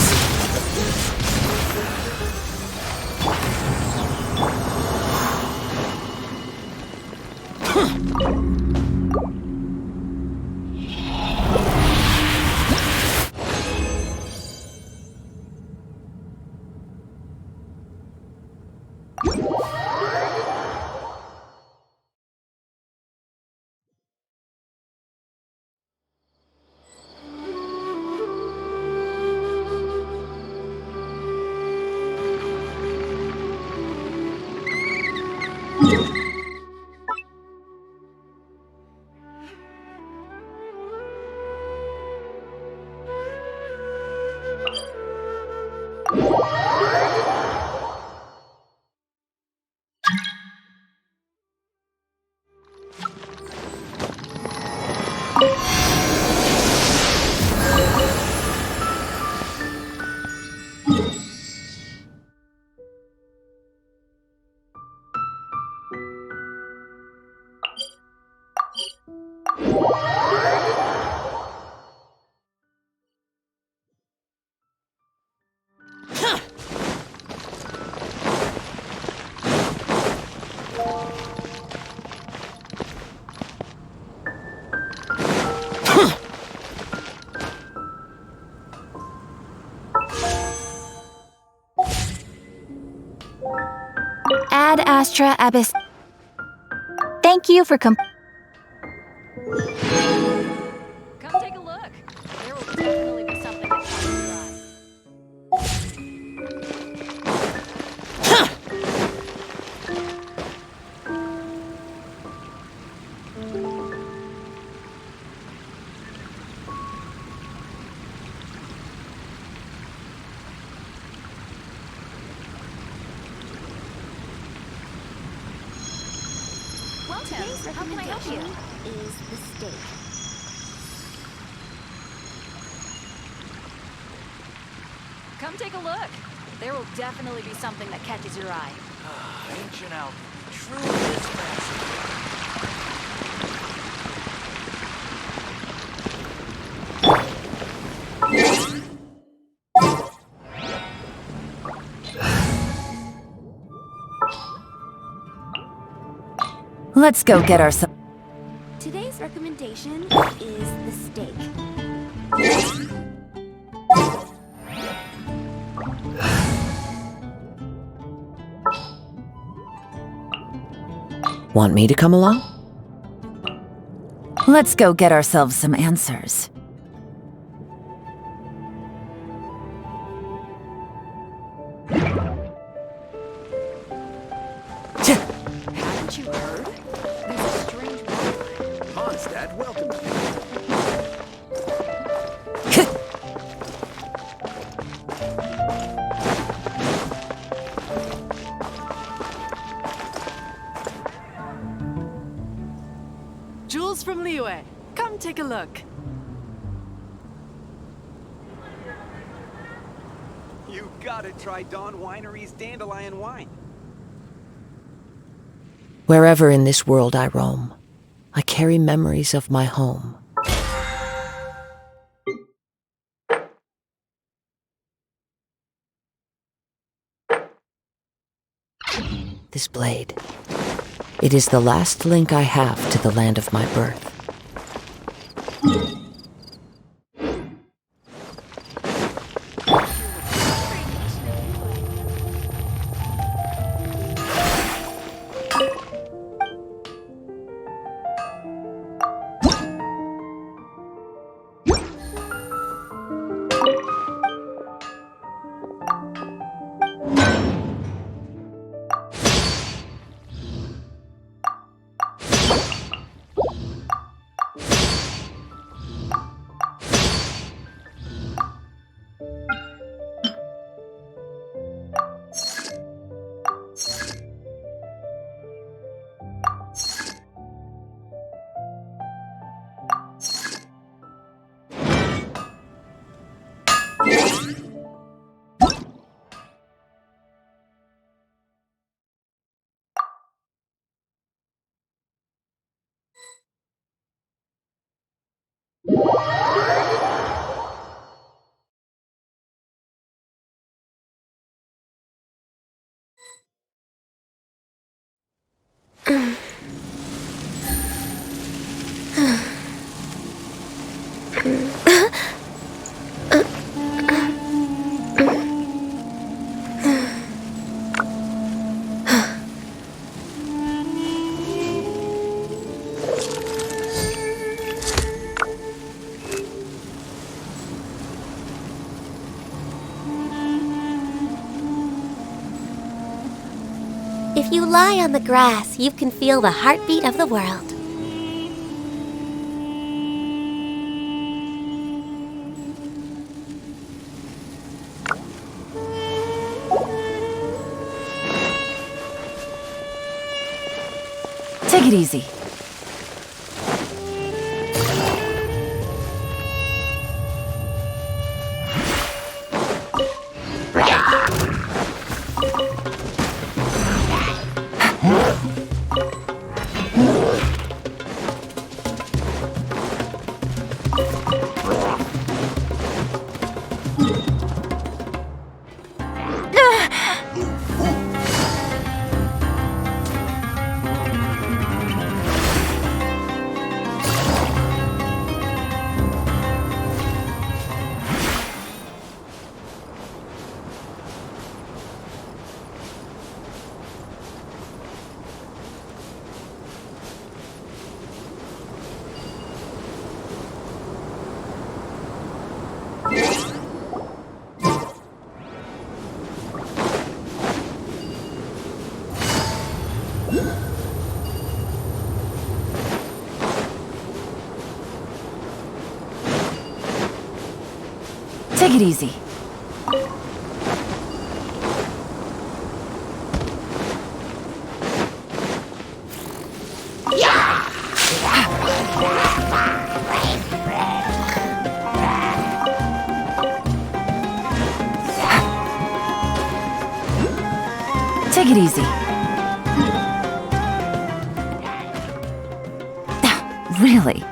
Ad Astra Abyss. Thank you for Come take a look. There will definitely be something that catches your eye. Well, Tim, how can I help you? Is the steak. Come take a look. There will definitely be something that catches your eye. Ancient Alchemy. Truly is fascinating. Let's go get ourselves. Today's recommendation is the steak. Want me to come along? Let's go get ourselves some answers. Haven't you heard? There's a strange wildlife. Mondstadt welcomes you. Jules from Liyue. Come take a look. You gotta try Dawn Winery's Dandelion Wine. Wherever in this world I roam, I carry memories of my home. This blade. It is the last link I have to the land of my birth. If you lie on the grass, you can feel the heartbeat of the world. Take it easy. Take it easy. Take it easy. Really?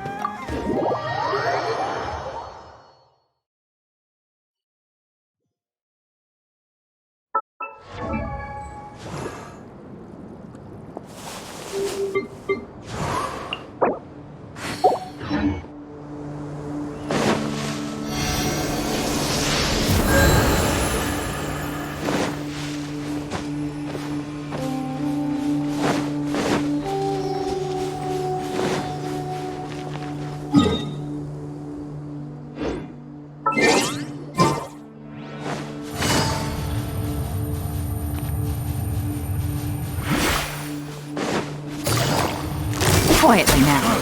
Quietly now.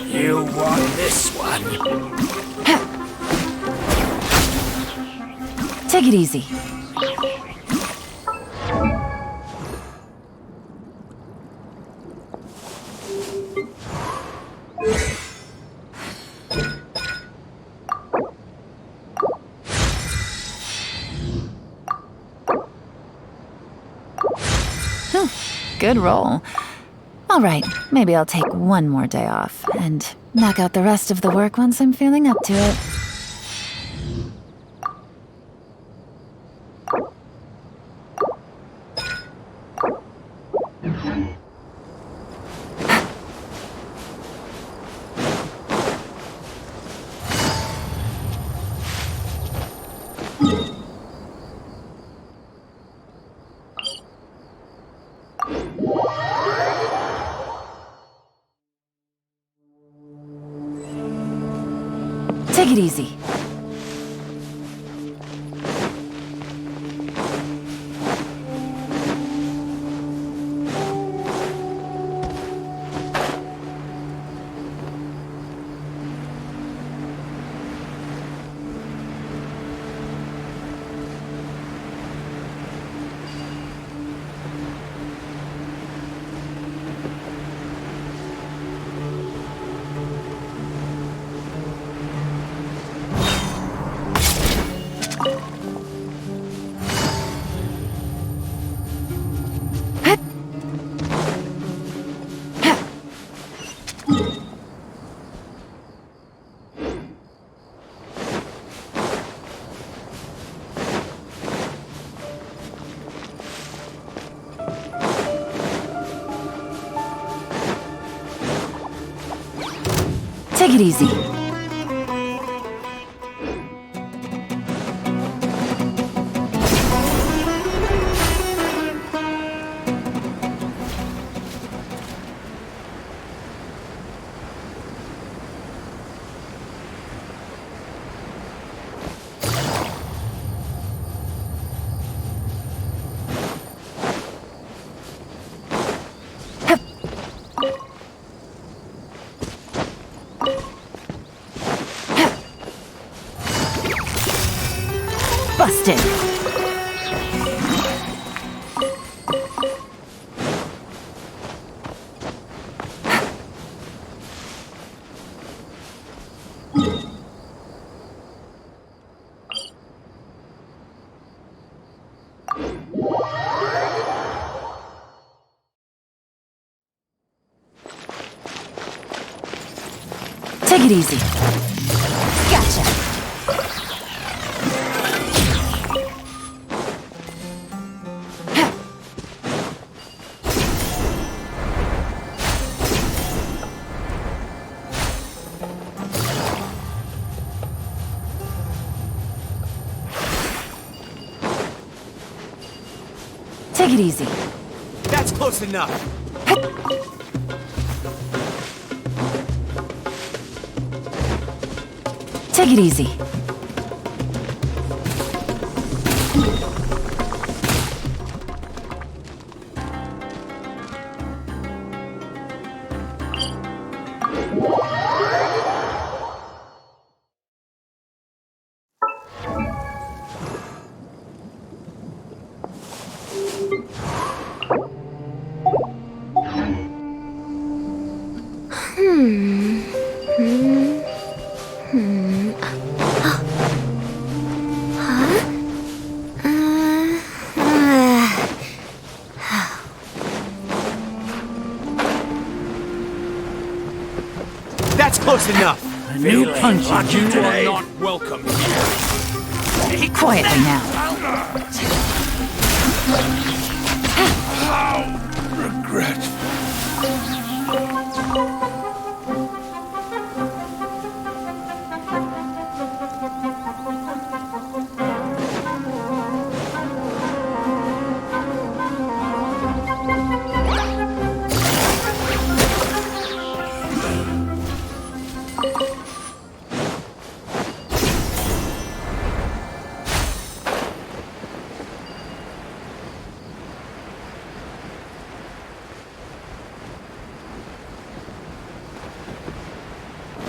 You want this one? Take it easy. Good roll. All right, maybe I'll take one more day off and knock out the rest of the work once I'm feeling up to it. Take it easy. Take it easy. Busted. Take it easy. Gotcha. Take it easy. That's close enough. Take it easy. That's close enough. A new punch. You are not welcome here. Quietly now. Regret.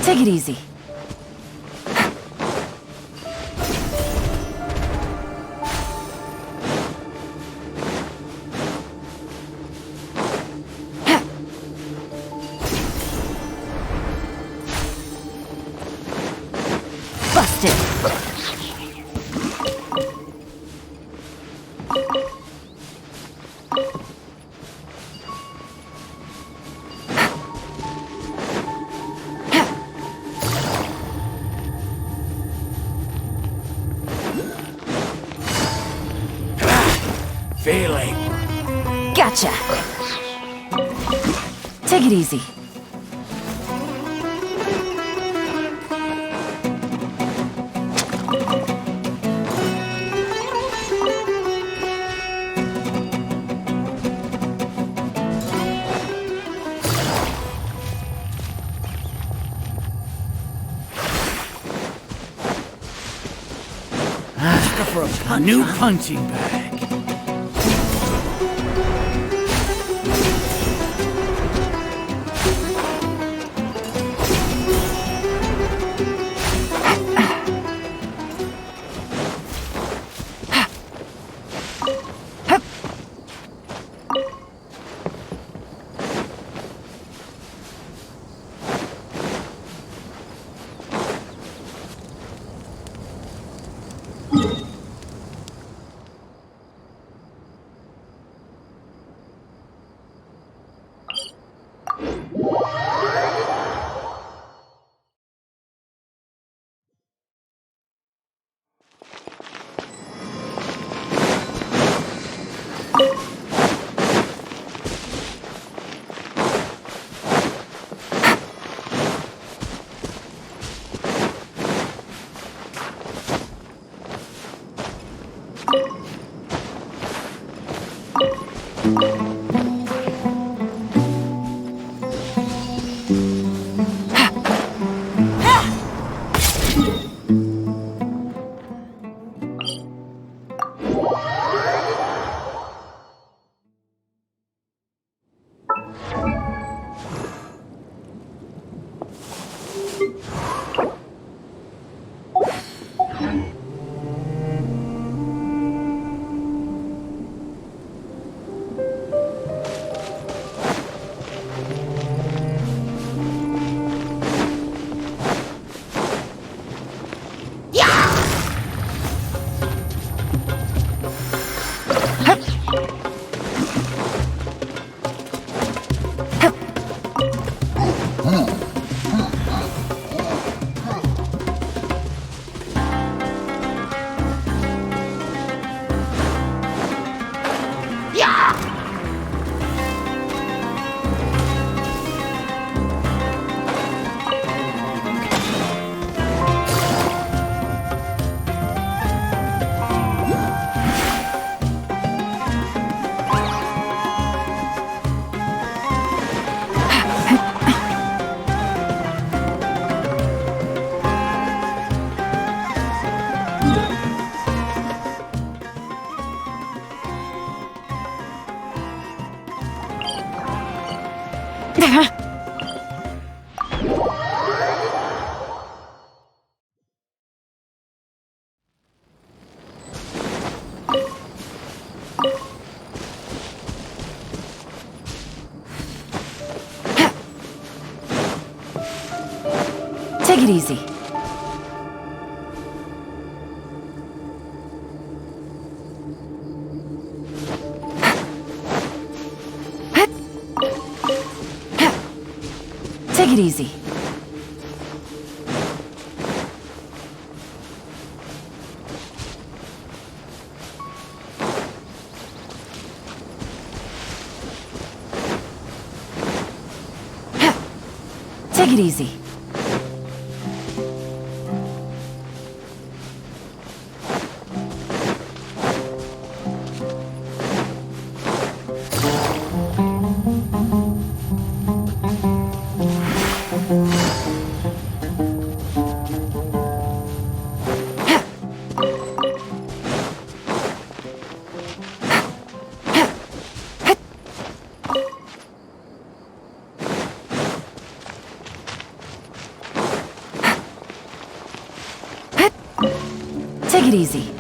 Take it easy. Busted. Failing. Gotcha. Take it easy. A new punching bag. Take it easy. Take it easy. Take it easy. Take it easy.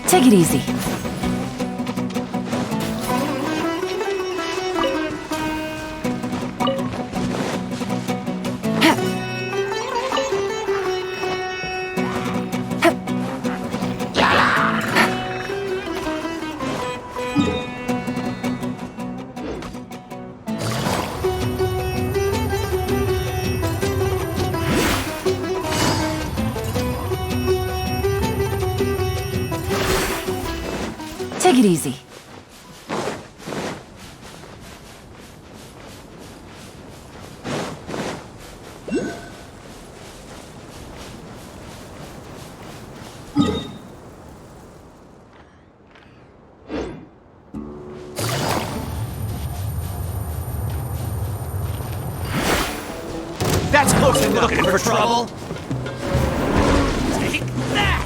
Take it easy. Take it easy. That's close enough. Looking for trouble? Take that!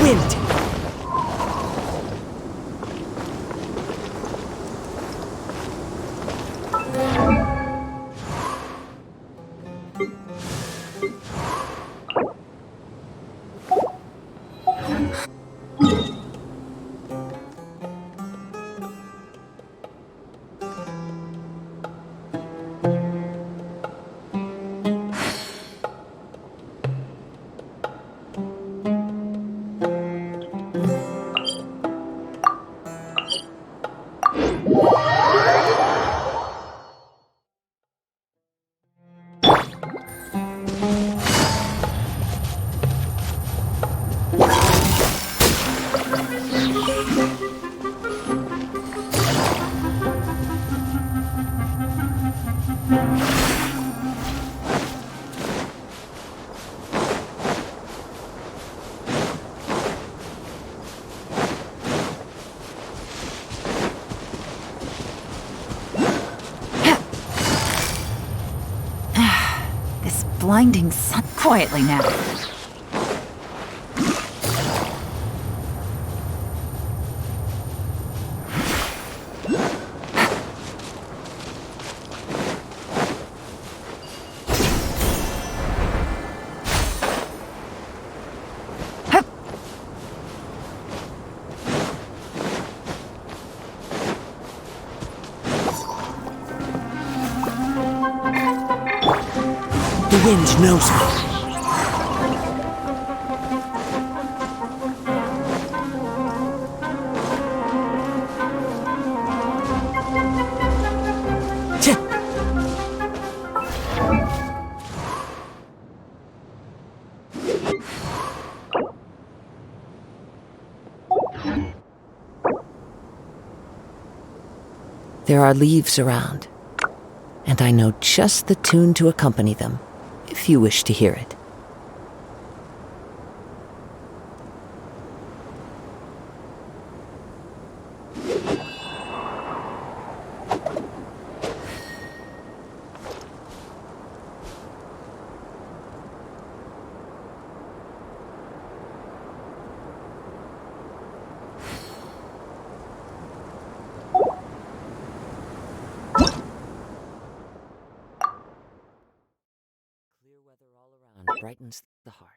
Wind! Blinding sun. Quietly now. The wind knows me. There are leaves around, and I know just the tune to accompany them, if you wish to hear it. Brightens the heart.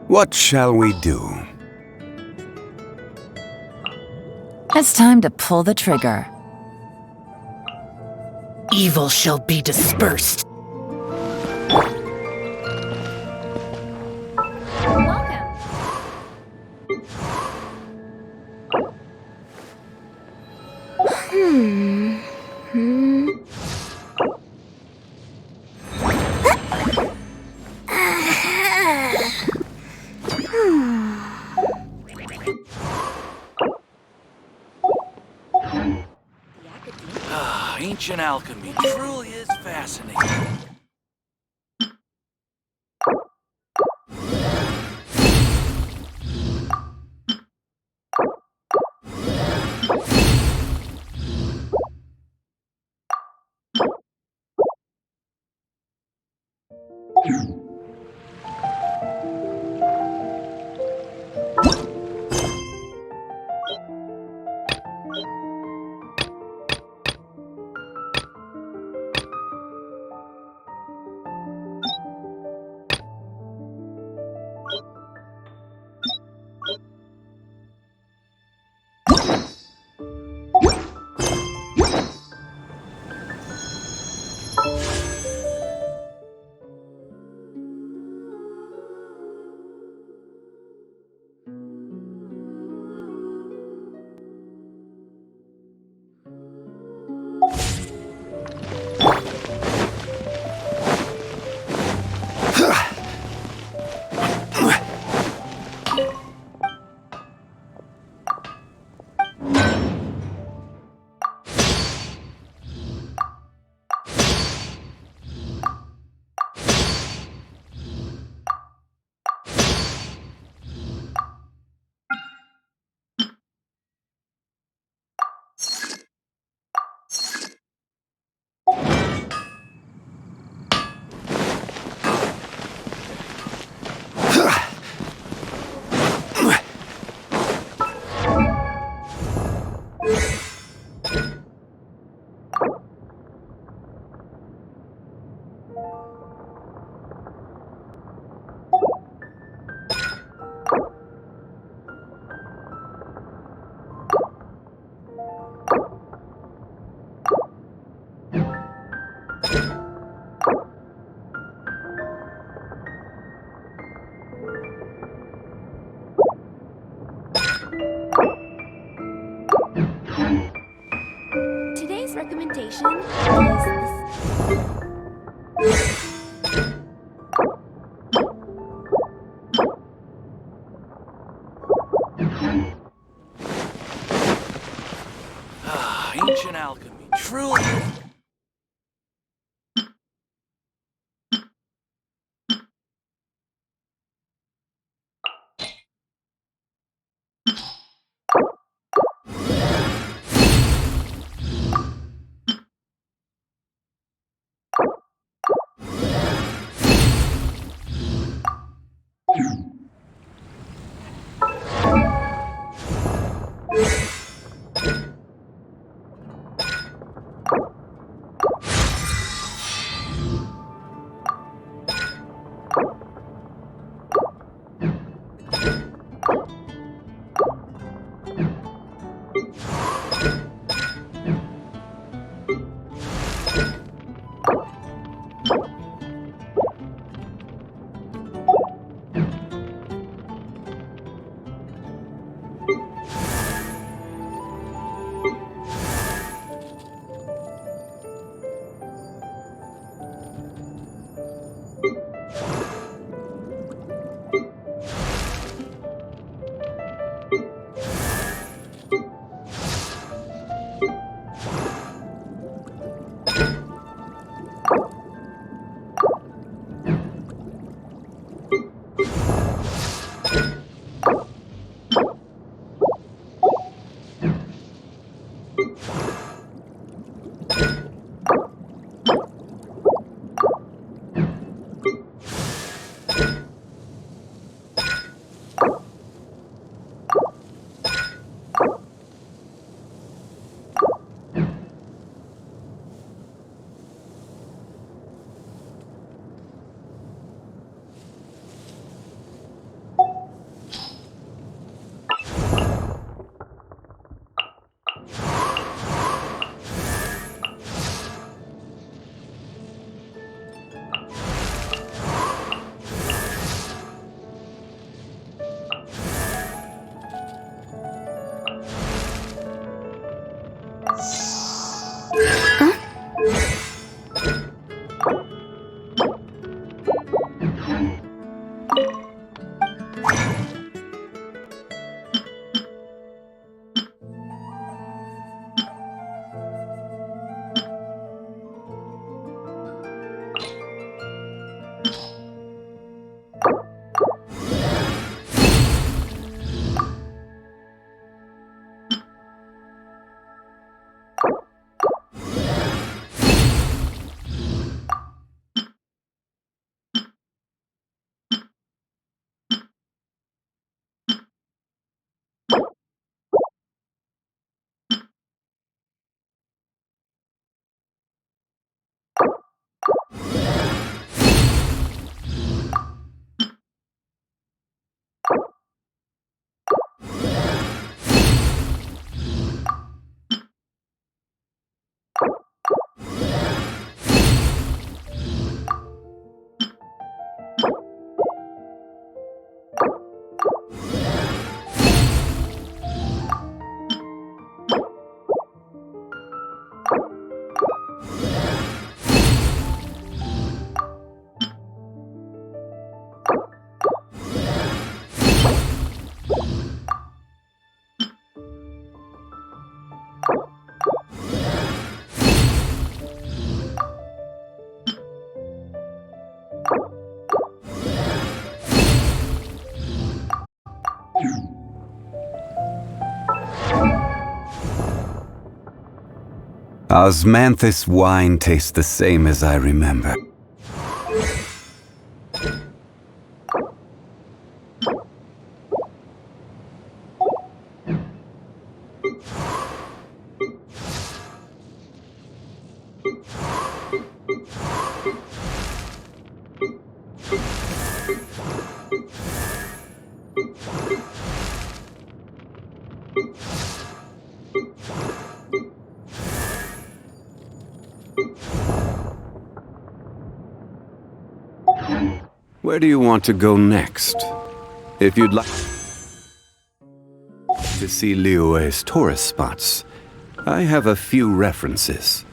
What shall we do? It's time to pull the trigger. Evil shall be dispersed. Ancient alchemy truly is fascinating. Today's recommendation is Ancient alchemy truly is... Osmanthus wine tastes the same as I remember. Where do you want to go next? If you'd like to see Liyue's tourist spots, I have a few references.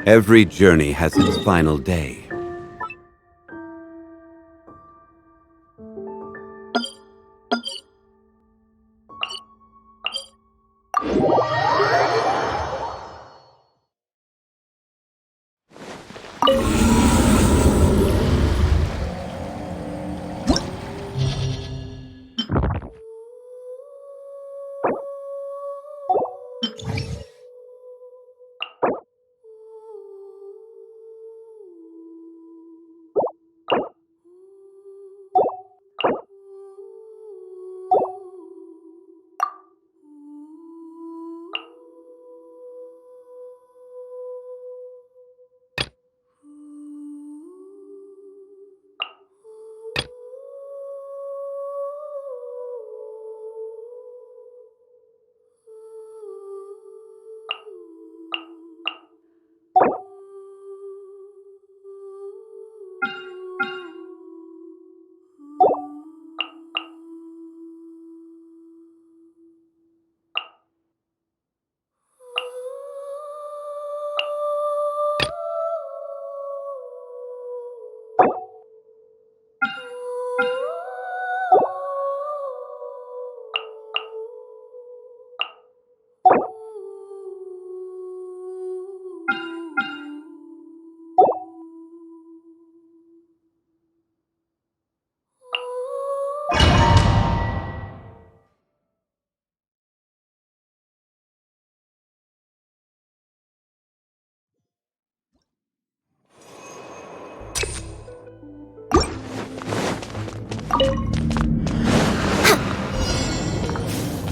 Every journey has its final day.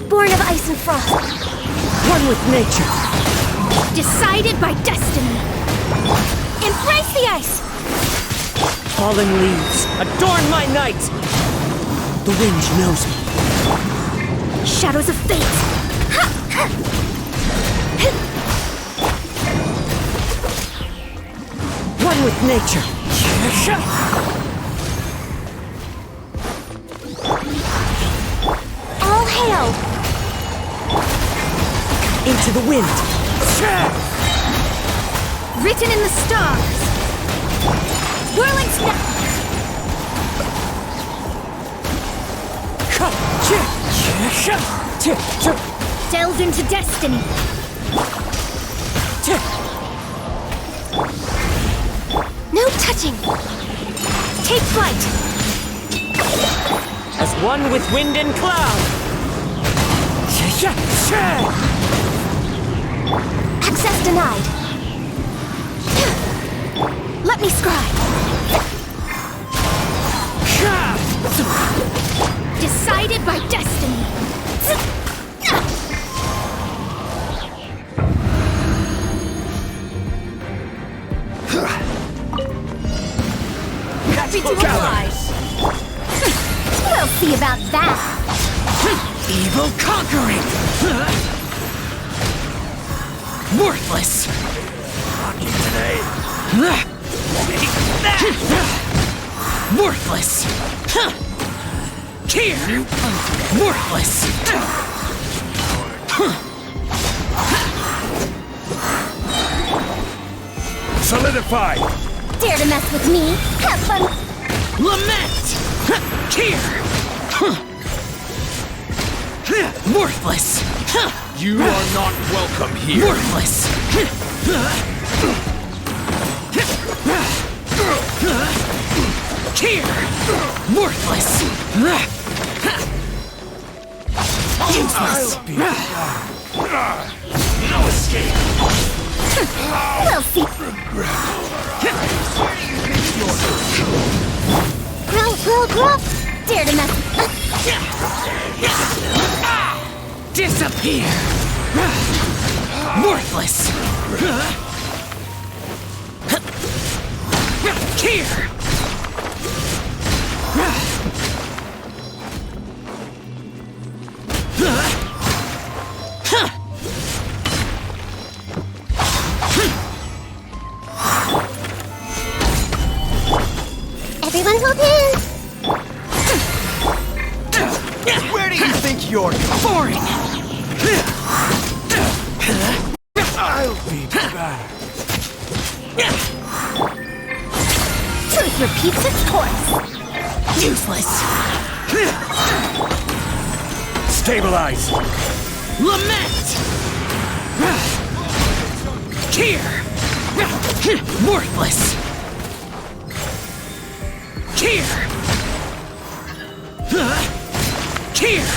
Born of ice and frost. One with nature. Decided by destiny. Embrace the ice! Fallen leaves, adorn my night! The wind knows me. Shadows of fate. One with nature. All hail! Into the wind. Written in the stars. Whirling snap. Delve into destiny. No touching. Take flight. As one with wind and cloud. Access denied. Let me scribe. Decided by destiny. Happy to oblige. We'll see about that. Evil conquering. Worthless. Lucky today. Take that. Worthless. Here. Worthless. Solidify. Dare to mess with me? Have fun. Lament. Here. Worthless. You are not welcome here. Worthless! Here! Worthless! Useless! No escape. We'll see. Growl. Dare to mess. Disappear! Worthless! Here! Everyone hold hands. Where do you think you're Boring! I'll be back. Truth repeats its course. Useless! Stabilize. Lament! Here! Worthless! Here! Here!